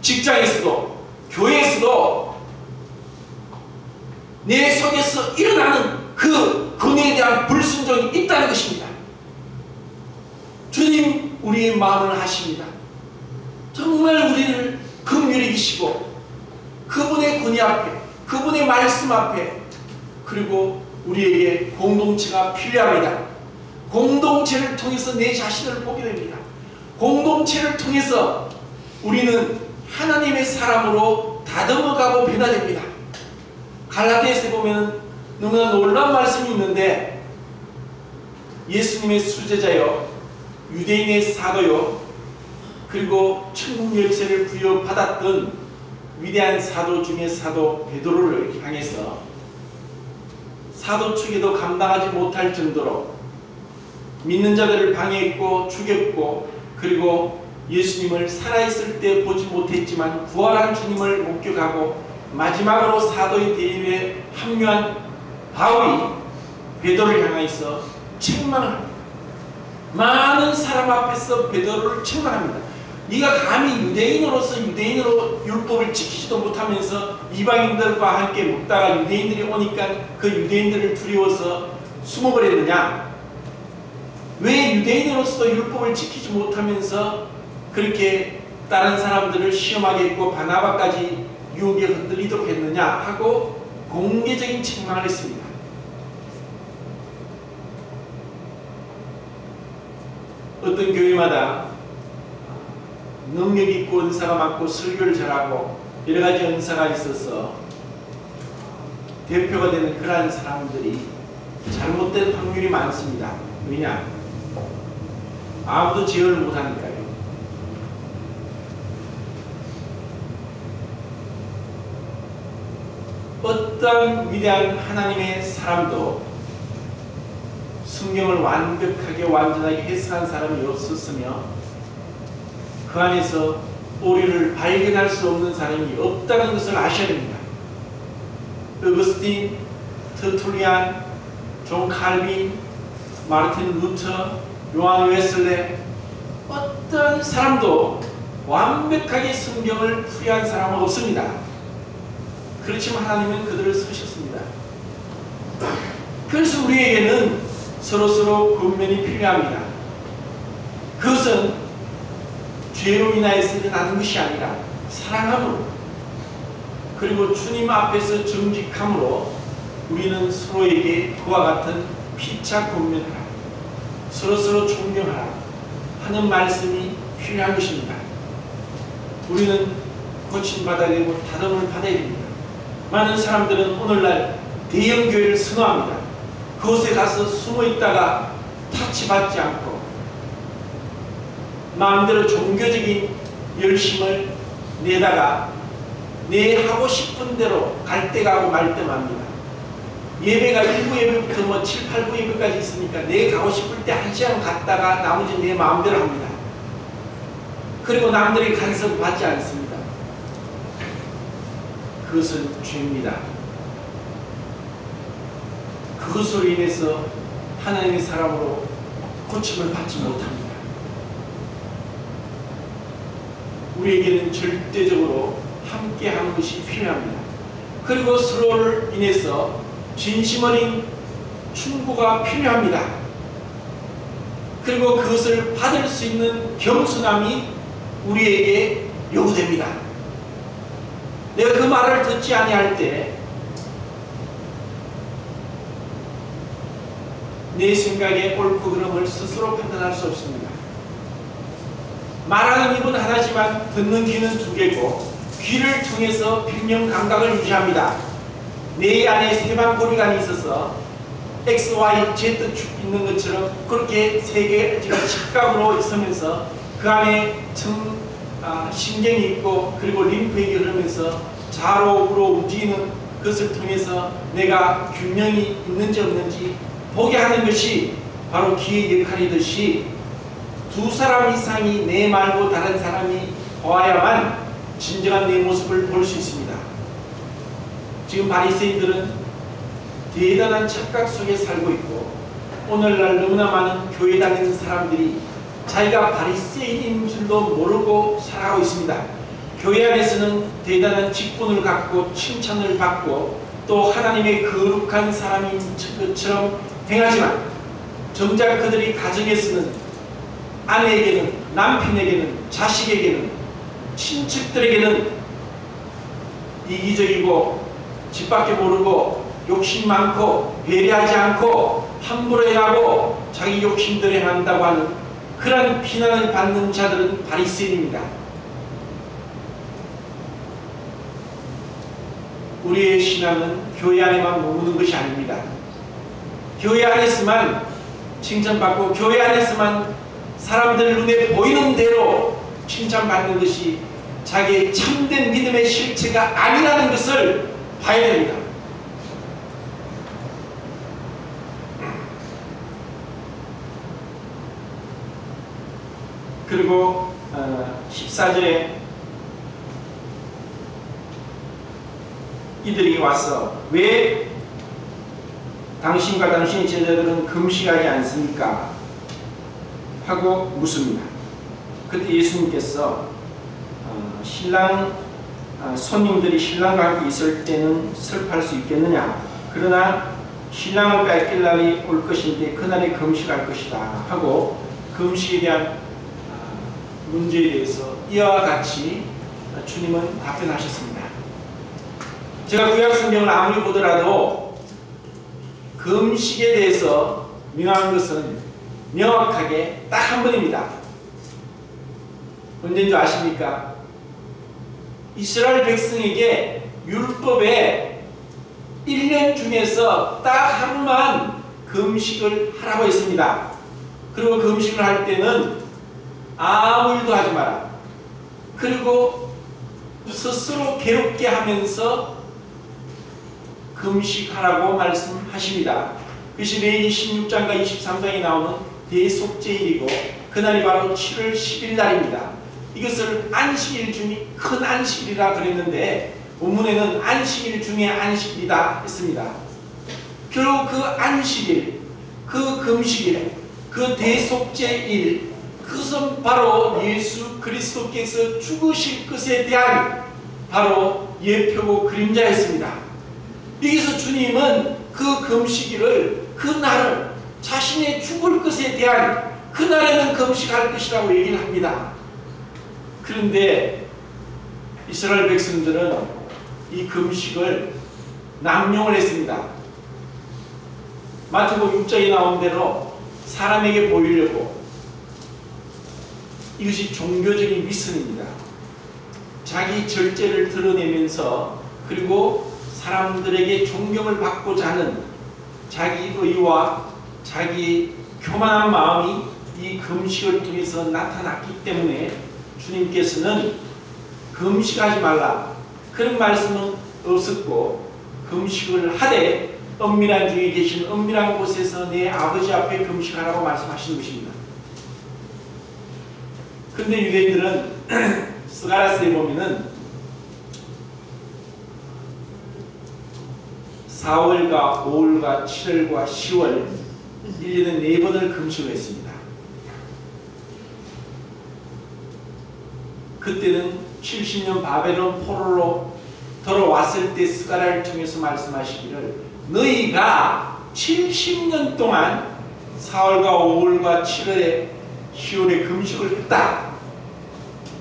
직장에서도 교회에서도 내 속에서 일어나는 그 권위에 대한 불순종이 있다는 것입니다. 주님 우리의 마음을 아십니다. 정말 우리를 긍휼히 여기시고 그분의 권위 앞에 그분의 말씀 앞에 그리고 우리에게 공동체가 필요합니다. 공동체를 통해서 내 자신을 보게 됩니다. 공동체를 통해서 우리는 하나님의 사람으로 다듬어가고 변화됩니다. 갈라디아서에 보면 너무나 놀라운 말씀이 있는데 예수님의 수제자요 유대인의 사도요 그리고 천국 열쇠를 부여받았던 위대한 사도 중의 사도 베드로를 향해서 사도 측에도 감당하지 못할 정도로 믿는 자들을 방해했고 죽였고 그리고 예수님을 살아있을 때 보지 못했지만 부활한 주님을 목격하고 마지막으로 사도의 대회에 합류한 바울이 베드로를 향해서 책망합니다. 많은 사람 앞에서 베드로를 책망합니다. 네가 감히 유대인으로 율법을 지키지도 못하면서 이방인들과 함께 먹다가 유대인들이 오니까 그 유대인들을 두려워서 숨어버렸느냐? 왜 유대인으로서 율법을 지키지 못하면서 그렇게 다른 사람들을 시험하게 했고 바나바까지 유혹에 흔들리도록 했느냐? 하고 공개적인 책망을 했습니다. 어떤 교회마다 능력 있고 은사가 많고 설교를 잘하고 여러 가지 은사가 있어서 대표가 되는 그러한 사람들이 잘못된 확률이 많습니다. 왜냐? 아무도 제어를 못하니까요. 어떤 위대한 하나님의 사람도 성경을 완벽하게 완전하게 해석한 사람이 없었으며 그 안에서 오류를 발견할 수 없는 사람이 없다는 것을 아셔야 됩니다. 어거스틴, 터툴리안, 존 칼빈, 마르틴 루터, 요한 웨슬레 어떤 사람도 완벽하게 성경을 풀이한 사람은 없습니다. 그렇지만 하나님은 그들을 쓰셨습니다. 그래서 우리에게는 서로서로 권면이 필요합니다. 그것은 죄로 인하여서 일어나는 것이 아니라 사랑함으로 그리고 주님 앞에서 정직함으로 우리는 서로에게 그와 같은 피차 권면하라, 서로서로 존경하라 하는 말씀이 필요한 것입니다. 우리는 고침받아야 되고 다듬을 받아야 됩니다. 많은 사람들은 오늘날 대형교회를 선호합니다. 그곳에 가서 숨어있다가 타치받지 않고 마음대로 종교적인 열심을 내다가 내 하고 싶은 대로 갈 때 가고 말 때 맙니다. 예배가 1부 예배부터 뭐 7, 8부 예배까지 있으니까 내 가고 싶을 때 1시간 갔다가 나머지 내 마음대로 합니다. 그리고 남들이 간섭 받지 않습니다. 그것은 죄입니다. 그것으로 인해서 하나님의 사람으로 고침을 받지 못합니다. 우리에게는 절대적으로 함께하는 것이 필요합니다. 그리고 서로를 인해서 진심 어린 충고가 필요합니다. 그리고 그것을 받을 수 있는 겸손함이 우리에게 요구됩니다. 내가 그 말을 듣지 아니할 때 내 생각의 옳고 그름을 스스로 판단할 수 없습니다. 말하는 입은 하나지만 듣는 귀는 두 개고 귀를 통해서 필명 감각을 유지합니다. 내 안에 세방고리관이 있어서 X, Y, Z 축 있는 것처럼 그렇게 세 개가 직각으로 있으면서 그 안에 신경이 있고 그리고 림프액이 흐르면서 좌로 우로 움직이는 것을 통해서 내가 균형이 있는지 없는지 보게 하는 것이 바로 귀의 역할이듯이 두 사람 이상이 내 말고 다른 사람이 보아야만 진정한 내 모습을 볼 수 있습니다. 지금 바리새인들은 대단한 착각 속에 살고 있고 오늘날 너무나 많은 교회 다니는 사람들이 자기가 바리새인인 줄도 모르고 살아가고 있습니다. 교회 안에서는 대단한 직분을 갖고 칭찬을 받고 또 하나님의 거룩한 사람인 것처럼 행하지만 정작 그들이 가정에서는 아내에게는 남편에게는 자식에게는 친척들에게는 이기적이고 집밖에 모르고 욕심 많고 배려하지 않고 함부로 행하고 자기 욕심대로 행한다고 하는 그런 비난을 받는 자들은 바리새인입니다. 우리의 신앙은 교회 안에만 머무는 것이 아닙니다. 교회 안에서만 칭찬받고 교회 안에서만 사람들 눈에 보이는 대로 칭찬받는 것이 자기의 참된 믿음의 실체가 아니라는 것을 봐야 됩니다. 그리고 14절에 이들이 와서 왜 당신과 당신의 제자들은 금식하지 않습니까? 하고 묻습니다. 그때 예수님께서 손님들이 신랑과 함께 있을 때는 슬퍼할 수 있겠느냐? 그러나 신랑을 뺏길 날이 올 것인데 그날에 금식할 것이다 하고 금식에 대한 문제에 대해서 이와 같이 주님은 답변하셨습니다. 제가 구약성경을 아무리 보더라도 금식에 대해서 명한 것은 명확하게 딱 한 번입니다. 언제인 줄 아십니까? 이스라엘 백성에게 율법에 1년 중에서 딱 하루만 금식을 하라고 했습니다. 그리고 금식을 할 때는 아무 일도 하지 마라. 그리고 스스로 괴롭게 하면서 금식하라고 말씀하십니다. 그것이 레위기 16장과 23장에 나오는 대속죄일이고 그날이 바로 7월 10일 날입니다. 이것을 안식일 중에 큰 안식일이라 그랬는데 본문에는 안식일 중에 안식일이다 했습니다. 결국 그 안식일, 그 금식일, 그 대속죄일, 그것은 바로 예수 그리스도께서 죽으실 것에 대한 바로 예표고 그림자였습니다. 여기서 주님은 그 금식일을, 그 날을 자신의 죽을 것에 대한 그 날에는 금식할 것이라고 얘기를 합니다. 그런데 이스라엘 백성들은 이 금식을 남용을 했습니다. 마태복음 6장에 나온 대로 사람에게 보이려고. 이것이 종교적인 위선입니다. 자기 절제를 드러내면서 그리고 사람들에게 존경을 받고자 하는 자기 의와 자기 교만한 마음이 이 금식을 통해서 나타났기 때문에 주님께서는 금식하지 말라 그런 말씀은 없었고, 금식을 하되 은밀한 중에 계신 은밀한 곳에서 내 아버지 앞에 금식하라고 말씀하시는 것입니다. 그런데 유대인들은 스가랴서에 보면은 4월과 5월과 7월과 10월 1년에 4번을 금식을 했습니다. 그때는 70년 바벨론 포로로 돌아왔을 때 스가랴를 통해서 말씀하시기를 너희가 70년 동안 4월과 5월과 7월에 10월에 금식을 했다.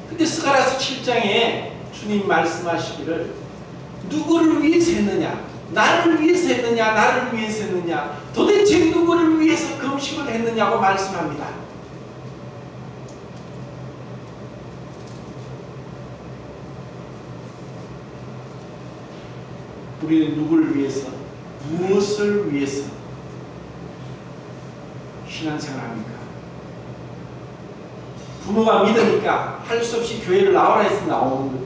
근데 스가랴서 7장에 주님 말씀하시기를 누구를 위해서 했느냐? 나를 위해서 했느냐? 나를 위해서 했느냐? 도대체 누구를 위해서 금식을 했느냐고 말씀합니다. 우리는 누구를 위해서, 무엇을 위해서 신앙생활합니까? 부모가 믿으니까 할 수 없이 교회를 나오라 해서 나오는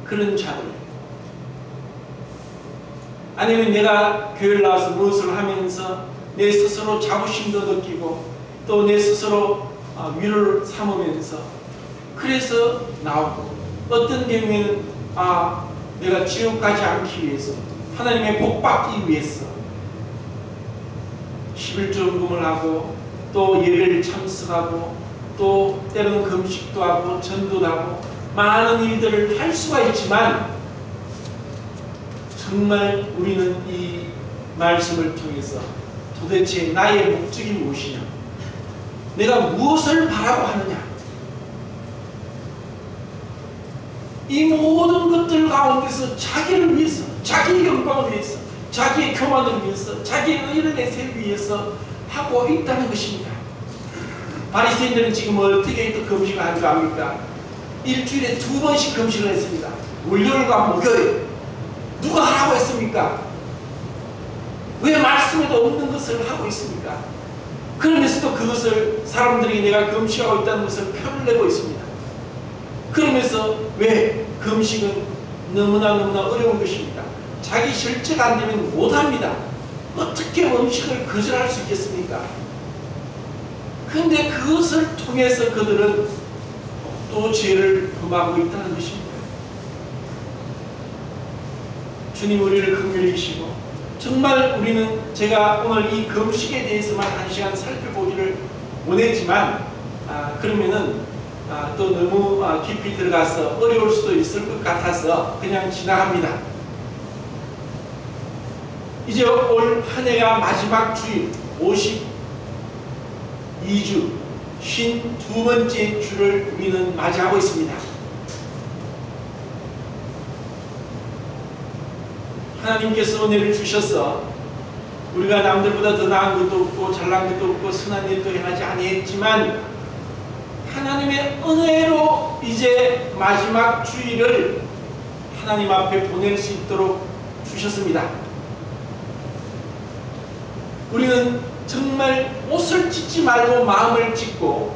그런 자들, 아니면 내가 교회를 나와서 무엇을 하면서 내 스스로 자부심도 느끼고 또 내 스스로 위로를 삼으면서 그래서 나오고, 어떤 경우에는 내가 지옥 가지 않기 위해서, 하나님의 복 받기 위해서 11조금을 하고 또 예배를 참석하고 또 때로는 금식도 하고 전도도 하고 많은 일들을 할 수가 있지만, 정말 우리는 이 말씀을 통해서 도대체 나의 목적이 무엇이냐, 내가 무엇을 바라고 하느냐, 이 모든 것들 가운데서 자기를 위해서, 자기의 영광을 위해서, 자기의 교만을 위해서, 자기의 의를 내세우기 위해서 하고 있다는 것입니다. 바리새인들은 지금 어떻게 또 금식을 한 줄 압니까? 일주일에 2번씩 금식을 했습니다. 월요일과 목요일. 누가 하라고 했습니까? 왜 말씀에도 없는 것을 하고 있습니까? 그러면서도 그것을 사람들이 내가 금식하고 있다는 것을 표를 내고 있습니다. 그러면서 왜 금식은 너무나 어려운 것입니다. 자기 실제가 안 되면 못합니다. 어떻게 음식을 거절할 수 있겠습니까? 그런데 그것을 통해서 그들은 또 죄를 범하고 있다는 것입니다. 주님 우리를 긍휼히 여기시고, 정말 우리는 제가 오늘 이 금식에 대해서만 1시간 살펴보기를 원했지만 그러면은 또 너무 깊이 들어가서 어려울 수도 있을 것 같아서 그냥 지나갑니다. 이제 올 한 해가 마지막 주일 52주 52번째 주를 우리는 맞이하고 있습니다. 하나님께서 은혜를 주셔서 우리가 남들보다 더 나은 것도 없고 잘난 것도 없고 선한 일도 행하지 아니했지만 하나님의 은혜로 이제 마지막 주일을 하나님 앞에 보낼 수 있도록 주셨습니다. 우리는 정말 옷을 찢지 말고 마음을 찢고,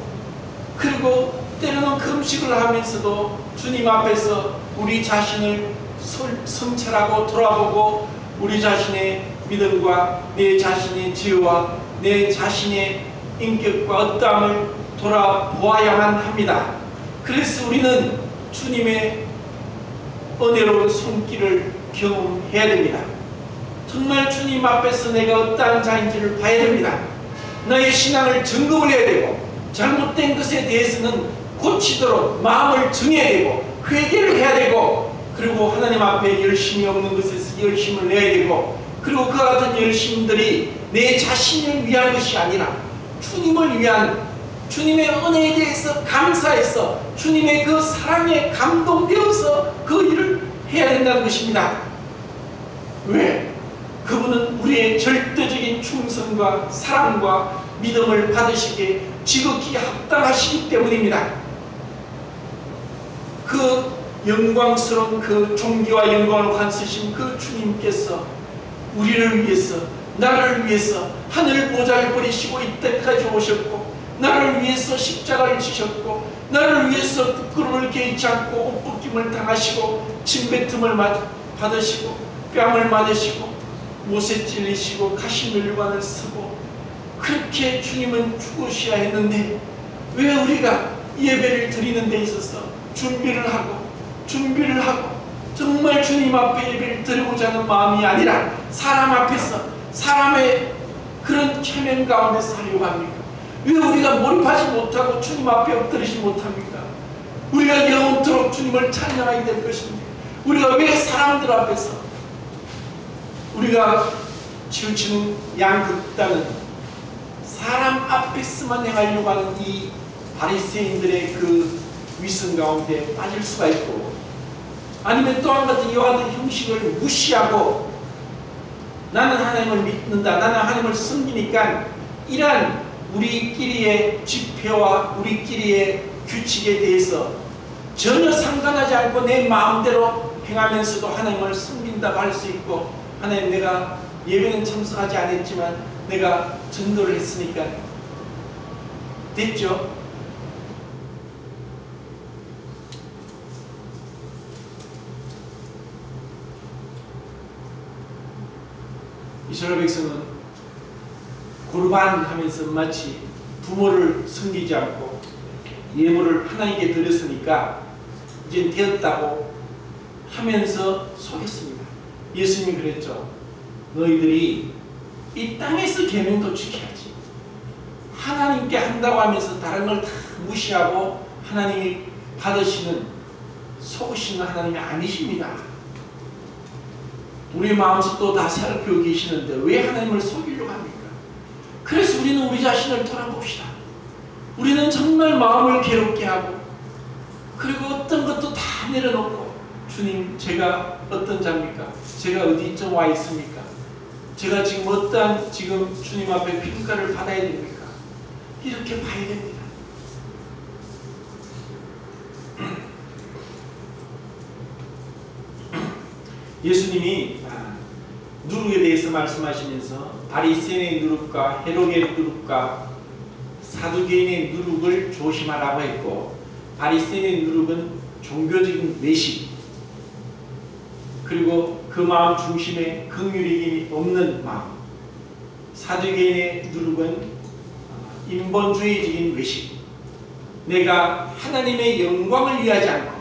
그리고 때로는 금식을 하면서도 주님 앞에서 우리 자신을 성찰하고 돌아보고 우리 자신의 믿음과 내 자신의 죄와 내 자신의 인격과 어떠함을 돌아보아야만 합니다. 그래서 우리는 주님의 은혜로운 손길을 경험해야 됩니다. 정말 주님 앞에서 내가 어떠한 자인지를 봐야 됩니다. 나의 신앙을 점검을 해야 되고, 잘못된 것에 대해서는 고치도록 마음을 정해야 되고 회개를 해야 되고, 그리고 하나님 앞에 열심이 없는 것에서 열심을 내야 되고, 그리고 그와 같은 열심들이 내 자신을 위한 것이 아니라 주님을 위한, 주님의 은혜에 대해서 감사해서 주님의 그 사랑에 감동되어서 그 일을 해야 된다는 것입니다. 왜? 그분은 우리의 절대적인 충성과 사랑과 믿음을 받으시기에 지극히 합당하시기 때문입니다. 그 영광스러운 그 존귀와 영광을 관쓰신 그 주님께서 우리를 위해서, 나를 위해서 하늘 보좌를 버리시고 이때까지 오셨고, 나를 위해서 십자가를 지셨고 나를 위해서 부끄러움을 개의치 않고 옷벗김을 당하시고 침뱉음을 받으시고 뺨을 맞으시고 못에 찔리시고 가시면류관을 쓰고 그렇게 주님은 죽으셔야 했는데 왜 우리가 예배를 드리는 데 있어서 준비를 하고 정말 주님 앞에 예배를 드리고자 하는 마음이 아니라 사람 앞에서 사람의 그런 체면 가운데서 하려고 합니까? 왜 우리가 몰입하지 못하고 주님 앞에 엎드리지 못합니까? 우리가 영원토록 주님을 찬양하게 될 것입니다. 우리가 왜 사람들 앞에서 우리가 치우치는 양극단은 사람 앞에서만 행하려고 하는 이 바리새인들의 그 위선 가운데 빠질 수가 있고, 아니면 또 한 가지 이와 같은 형식을 무시하고 나는 하나님을 믿는다, 나는 하나님을 섬기니까 이러한 우리끼리의 집회와 우리끼리의 규칙에 대해서 전혀 상관하지 않고 내 마음대로 행하면서도 하나님을 섬긴다고 할 수 있고, 하나님 내가 예배는 참석하지 않았지만 내가 전도를 했으니까 됐죠? 이스라엘 백성은 고르반 하면서 마치 부모를 섬기지 않고 예물을 하나님께 드렸으니까 이제 되었다고 하면서 속였습니다. 예수님이 그랬죠. 너희들이 이 땅에서 계명도 지켜야지. 하나님께 한다고 하면서 다른 걸 다 무시하고 하나님이 받으시는, 속으시는 하나님이 아니십니다. 우리 마음속도 다 살피고 계시는데 왜 하나님을 속이려고 합니까? 그래서 우리는 우리 자신을 돌아봅시다. 우리는 정말 마음을 괴롭게 하고, 그리고 어떤 것도 다 내려놓고, 주님 제가 어떤 자입니까? 제가 어디쯤 와 있습니까? 제가 지금 어떠한 지금 주님 앞에 평가를 받아야 됩니까? 이렇게 봐야 됩니다. 예수님이 누룩에 대해서 말씀하시면서 바리새인의 누룩과 헤롯의 누룩과 사두개인의 누룩을 조심하라고 했고, 바리새인의 누룩은 종교적인 외식, 그리고 그 마음 중심에 긍휼이 없는 마음, 사두개인의 누룩은 인본주의적인 외식, 내가 하나님의 영광을 위하지 않고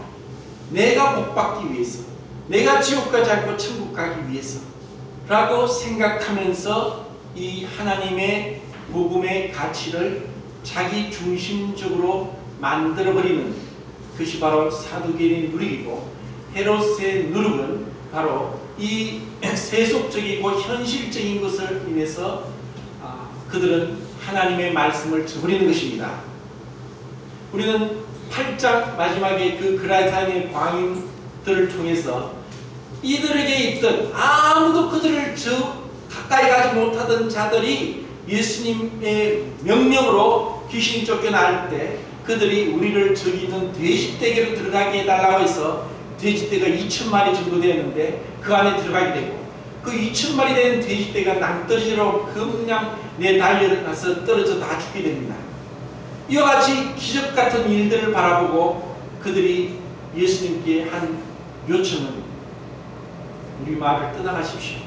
내가 복받기 위해서, 내가 지옥 가지 않고 천국 가기 위해서 라고 생각하면서 이 하나님의 복음의 가치를 자기 중심적으로 만들어버리는 것이 바로 사두개인의 누룩이고, 헤롯의 누룩은 바로 이 세속적이고 현실적인 것을 인해서 그들은 하나님의 말씀을 저버리는 것입니다. 우리는 8장 마지막에 그 그라사인의 광인들을 통해서 이들에게 있던 아무도 그들을 가까이 가지 못하던 자들이 예수님의 명령으로 귀신이 쫓겨날 때 그들이 우리를 죽이던 돼지떼개로 들어가게 해달라고 해서 돼지떼가 2,000마리 정도 되었는데 그 안에 들어가게 되고, 그 2,000마리 된 돼지떼가 낭떠러지로 그냥 달려가서 떨어져 다 죽게 됩니다. 이와 같이 기적 같은 일들을 바라보고 그들이 예수님께 한 요청은 우리 마을을 떠나가십시오.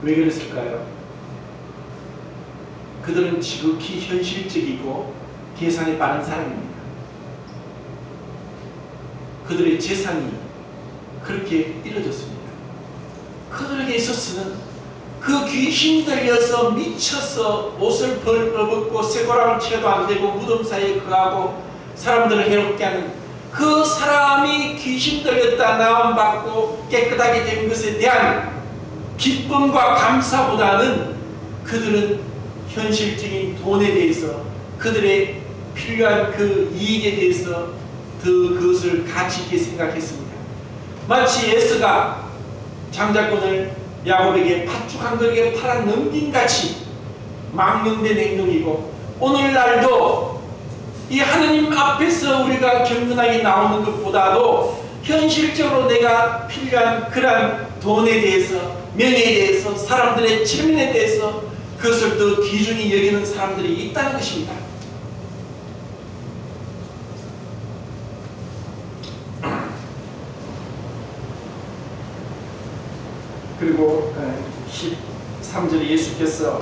왜 그랬을까요? 그들은 지극히 현실적이고 계산이 빠른 사람입니다. 그들의 재산이 그렇게 이루어졌습니다. 그들에게 있어서는 그 귀신 들려서 미쳐서 옷을 벌벗고 쇠고랑을 채도 안 되고 무덤 사이에 거하고 사람들을 해롭게 하는 그 사람이 귀신 들렸다 나음받고 깨끗하게 된 것에 대한 기쁨과 감사보다는 그들은 현실적인 돈에 대해서, 그들의 필요한 그 이익에 대해서 더 그것을 가치 있게 생각했습니다. 마치 에서가 장자권을 야곱에게 팥죽 한 그릇에 팔아 넘긴 같이 망령된 행동이고, 오늘날도 이 하나님 앞에서 우리가 경건하게 나오는 것보다도 현실적으로 내가 필요한 그러한 돈에 대해서, 명예에 대해서, 사람들의 체면에 대해서 그것을 더 귀중히 여기는 사람들이 있다는 것입니다. 그리고 13절에 예수께서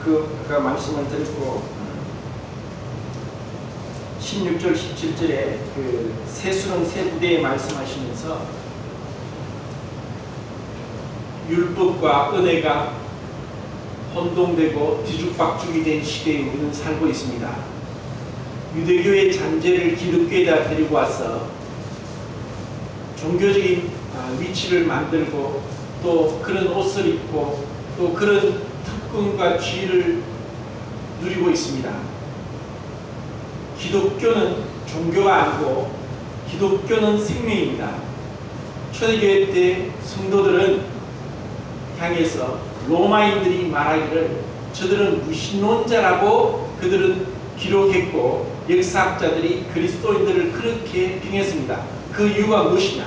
그 말씀을 드렸고 16절 17절에 그 세수는 세 부대에 말씀하시면서 율법과 은혜가 혼동되고 뒤죽박죽이 된 시대에 우리는 살고 있습니다. 유대교의 잔재를 기독교에다 데리고 와서 종교적인 위치를 만들고 또 그런 옷을 입고 또 그런 특권과 지위를 누리고 있습니다. 기독교는 종교가 아니고 기독교는 생명입니다. 초대교회 때 성도들은 향해서 로마인들이 말하기를 저들은 무신론자라고 그들은 기록했고 역사학자들이 그리스도인들을 그렇게評했습니다. 그 이유가 무엇이냐?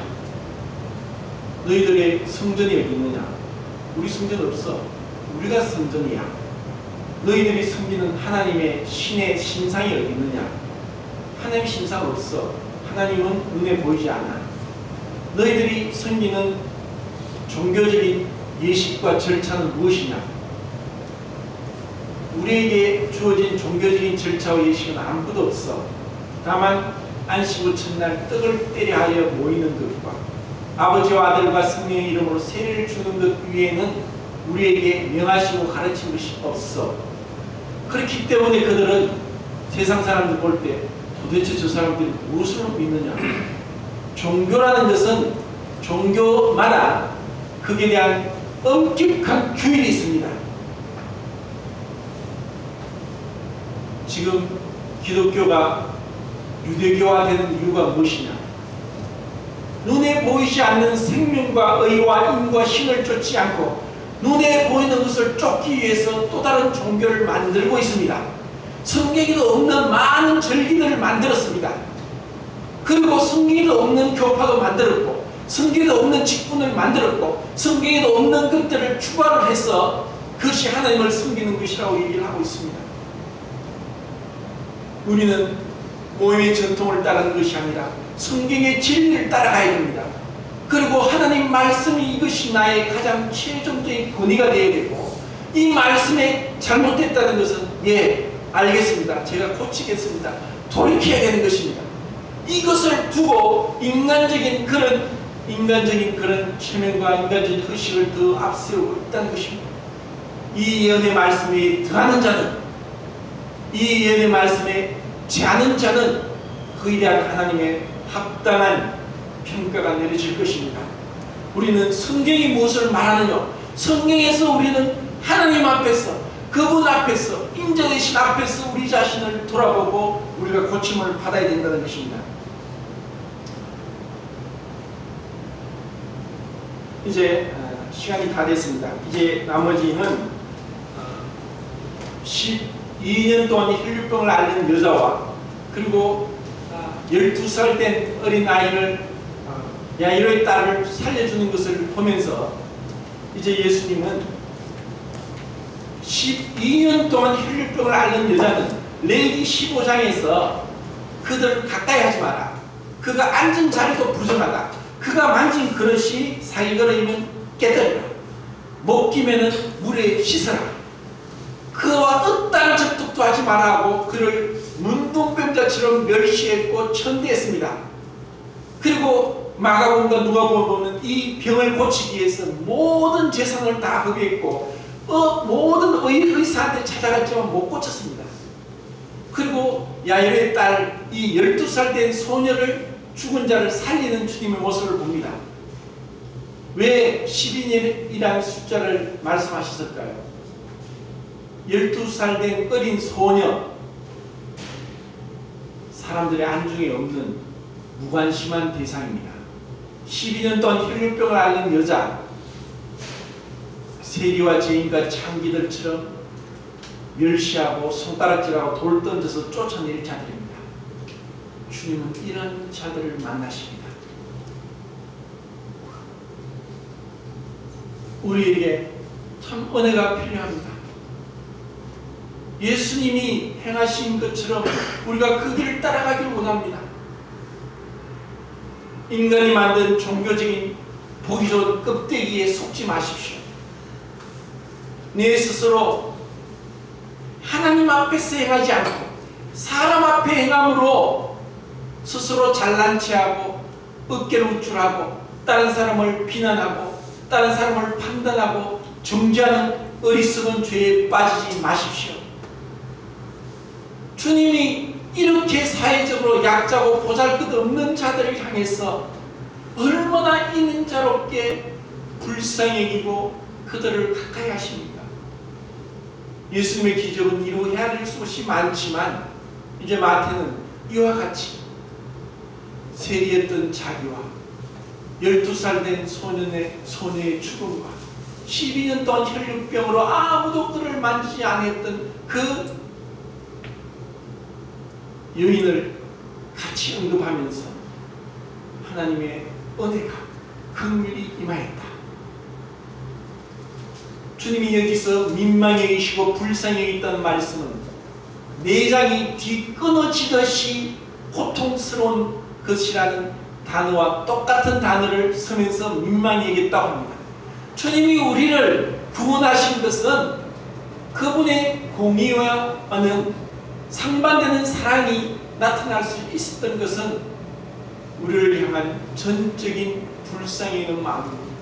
너희들의 성전이 어디 있느냐? 우리 성전 없어. 우리가 성전이야. 너희들이 섬기는 하나님의 신의 신상이 어디 있느냐? 하나님의 신상 없어. 하나님은 눈에 보이지 않아. 너희들이 섬기는 종교적인 예식과 절차는 무엇이냐? 우리에게 주어진 종교적인 절차와 예식은 아무것도 없어. 다만 안식 후 첫날 떡을 때려 하여 모이는 것과 아버지와 아들과 성령의 이름으로 세례를 주는 것 위에는 우리에게 명하시고 가르친 것이 없어. 그렇기 때문에 그들은 세상 사람들 볼 때 도대체 저 사람들이 무엇을 믿느냐? 종교라는 것은 종교마다 그에 대한 엄격한 규율이 있습니다. 지금 기독교가 유대교화되는 이유가 무엇이냐? 눈에 보이지 않는 생명과 의와 인과 신을 쫓지 않고 눈에 보이는 것을 쫓기 위해서 또 다른 종교를 만들고 있습니다. 성경에도 없는 많은 절기들을 만들었습니다. 그리고 성경에도 없는 교파도 만들었고 성경에도 없는 직분을 만들었고 성경에도 없는 것들을 추가를 해서 그것이 하나님을 섬기는 것이라고 얘기를 하고 있습니다. 우리는 모임의 전통을 따르는 것이 아니라 성경의 진리를 따라가야 됩니다. 그리고 하나님 말씀이 이것이 나의 가장 최종적인 권위가 되어야 되고 이 말씀에 잘못됐다는 것은 알겠습니다. 제가 고치겠습니다. 돌이켜야 되는 것입니다. 이것을 두고 인간적인 그런 체면과 인간적인 의식을 더 앞세우고 있다는 것입니다. 이 예언의 말씀에 더하는 자는 이 예언의 말씀에 제하는 자는 그에 대한 하나님의 합당한 평가가 내려질 것입니다. 우리는 성경이 무엇을 말하느냐? 성경에서 우리는 하나님 앞에서 그분 앞에서 인자되신 앞에서 우리 자신을 돌아보고 우리가 고침을 받아야 된다는 것입니다. 이제 시간이 다 됐습니다. 이제 나머지는 12년 동안 혈류병을 앓는 여자와 그리고 12살 된 어린아이를 야이로의 딸을 살려주는 것을 보면서 이제 예수님은 12년 동안 혈류병을 앓는 여자는 레위기 15장에서 그들 가까이 하지 마라. 그가 앉은 자리도 부정하다. 그가 만진 그릇이 사기그릇이면 깨뜨리라. 먹기면은 물에 씻어라. 그와 어떠한 접촉도 하지 마라 하고 그를 문둥병자처럼 멸시했고 천대했습니다. 그리고 마가복음과 누가복음 보면 이 병을 고치기 위해서 모든 재산을 다 허비했고 모든 의사한테 찾아갔지만 못 고쳤습니다. 그리고 야이로의 딸 이 12살 된 소녀를 죽은 자를 살리는 주님의 모습을 봅니다. 왜 12년이라는 숫자를 말씀하셨을까요? 12살 된 어린 소녀, 사람들의 안중에 없는 무관심한 대상입니다. 12년 동안 혈류병을 앓는 여자, 세리와 죄인과 창기들처럼 멸시하고 손가락질하고 돌 던져서 쫓아낼 자들입니다. 주님은 이런 자들을 만나십니다. 우리에게 참 은혜가 필요합니다. 예수님이 행하신 것처럼 우리가 그 길을 따라가길 원합니다. 인간이 만든 종교적인 보기 좋은 껍데기에 속지 마십시오. 내 스스로 하나님 앞에서 행하지 않고 사람 앞에 행함으로 스스로 잘난 체하고 어깨를 우쭐하고 다른 사람을 비난하고 다른 사람을 판단하고 정죄하는 어리석은 죄에 빠지지 마십시오. 주님이 이렇게 사회적으로 약자고 보잘것없는 자들을 향해서 얼마나 인자롭게 불쌍히 여기고 그들을 가까이 하십니까? 예수님의 기적은 이루 헤아릴 것이 많지만 이제 마태는 이와 같이 세리였던 자기와 12살 된 소녀의 죽음과 12년 동안 혈육병으로 아무도 그를 만지지 않았던 그 여인을 같이 언급하면서 하나님의 은혜가 긍휼이 임하였다. 주님이 여기서 민망히 여기시고 불쌍히 여기있다는 말씀은 내장이 뒤끊어지듯이 고통스러운 것이라는 단어와 똑같은 단어를 쓰면서 민망히 여겼다고 합니다. 주님이 우리를 구원하신 것은 그분의 공의와는 상반되는 사랑이 나타날 수 있었던 것은 우리를 향한 전적인 불쌍히 여기는 마음입니다.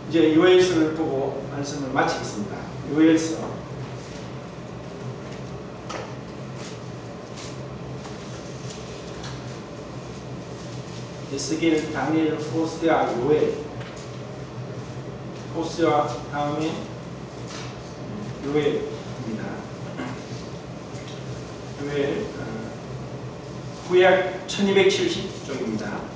이제 요엘서를 보고 말씀을 마치겠습니다. 요엘서 에스겔, 다니엘, 호세아, 요엘. 호세아 다음에 요엘입니다. 요엘 구약 1270쪽입니다.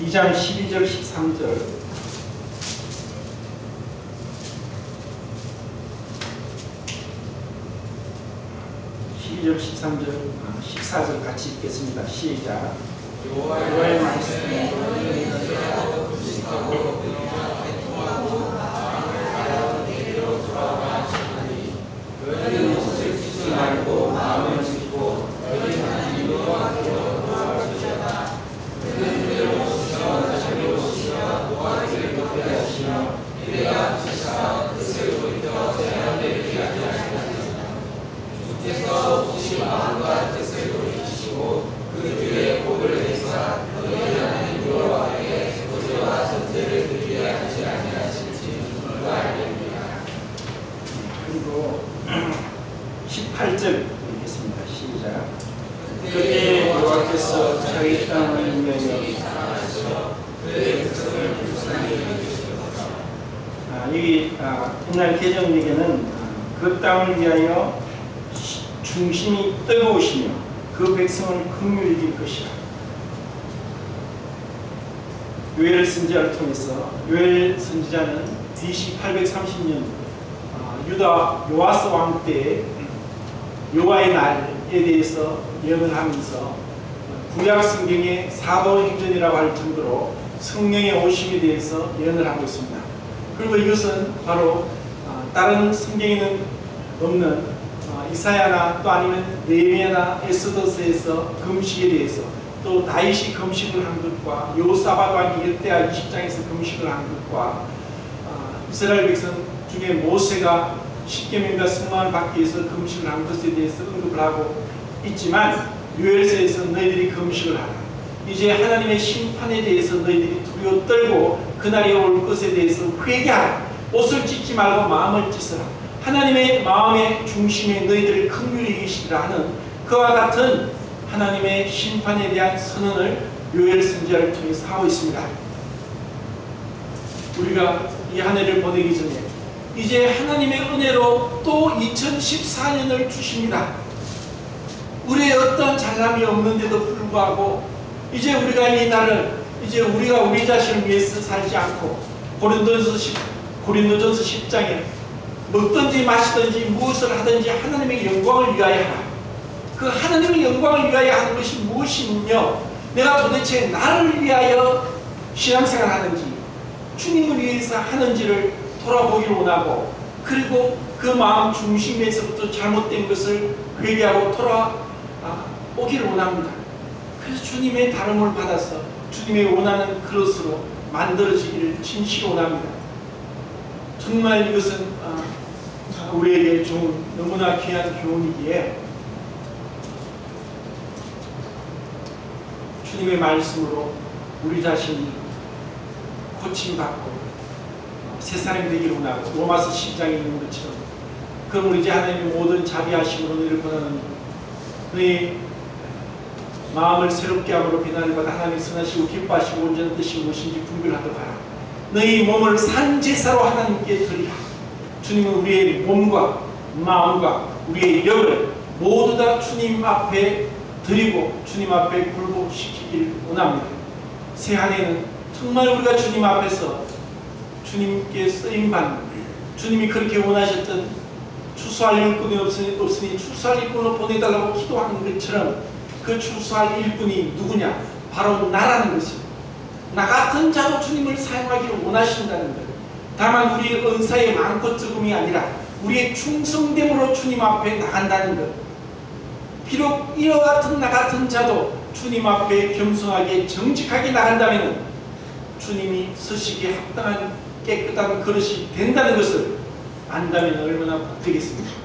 이 장 12절 13절 12절 13절 14절 같이 읽겠습니다. 시작. 여호와의 말씀이 말고 마음을 짓고 그리고 18절 읽겠습니다. 시작. 그때 여호와께서 자기 땅을 위하여 여기 옛날 개정에게는 그 땅을 위하여 중심이 뜨거우시며 그 백성을 긍휼히 여길 것이라. 요엘 선지자를 통해서 요엘 선지자는 BC 830년 유다 요아스 왕 때 여호와의 날에 대해서 예언을 하면서 구약 성경의 사도행전이라고 할 정도로 성령의 오심에 대해서 예언을 하고 있습니다. 그리고 이것은 바로 다른 성경에는 없는 이사야나 또 아니면 느헤미야나 에스더서에서 금식에 대해서 또 다윗이 금식을 한 것과 여호사밧 왕이 열대야 20장에서 금식을 한 것과 이스라엘 백성 중에 모세가 십계명과 성망을 받기 위해서 금식을 한 것에 대해서 언급을 하고 있지만 요엘서에서 너희들이 금식을 하라. 이제 하나님의 심판에 대해서 너희들이 두려워 떨고 그날이 올 것에 대해서 회개하라. 옷을 찢지 말고 마음을 찢으라. 하나님의 마음의 중심에 너희들을 긍휼히 여기시리라 하는 그와 같은 하나님의 심판에 대한 선언을 요엘 선지자를 통해서 하고 있습니다. 우리가 이 한 해를 보내기 전에 이제 하나님의 은혜로 또 2014년을 주십니다. 우리의 어떠한 잘남이 없는데도 불구하고 이제 우리가 이 날을 이제 우리가 우리 자신을 위해서 살지 않고 고린도전서 10장에 먹든지 마시든지 무엇을 하든지 하나님의 영광을 위하여 하라. 그 하나님의 영광을 위하여 하는 것이 무엇이며 내가 도대체 나를 위하여 신앙생활 하는지 주님을 위해서 하는지를 돌아보기를 원하고 그리고 그 마음 중심에서부터 잘못된 것을 회개하고 돌아오기를 원합니다. 그래서 주님의 다름을 받아서 주님의 원하는 그릇으로 만들어지기를 진실히 원합니다. 정말 이것은 우리에게 좋은 너무나 귀한 교훈이기에 주님의 말씀으로 우리 자신이 고침받고 새 사람이 되기를 원하고 로마서 10장에 있는 것처럼 그럼 이제 하나님의 모든 자비하심으로 너희를 권하는 너희 마음을 새롭게 함으로 비난을 받아 하나님의 선하시고 기뻐하시고 온전한 뜻이 무엇인지 분별하도록 하라. 너희 몸을 산 제사로 하나님께 드리라. 주님은 우리의 몸과 마음과 우리의 영을 모두 다 주님 앞에 드리고 주님 앞에 굴복시키길 원합니다. 새 한 해는 정말 우리가 주님 앞에서 주님께 쓰임받는 주님이 그렇게 원하셨던 추수할 일꾼이 없으니 추수할 일꾼을 보내달라고 기도하는 것처럼 그 추수할 일꾼이 누구냐? 바로 나라는 것입니다. 나 같은 자도 주님을 사용하기를 원하신다는 것. 다만 우리의 은사의 많고 적음이 아니라 우리의 충성됨으로 주님 앞에 나간다는 것. 비록 이와 같은 나 같은 자도 주님 앞에 겸손하게 정직하게 나간다면 주님이 쓰시기에 합당한 깨끗한 그릇이 된다는 것을 안다면 얼마나 복되겠습니까?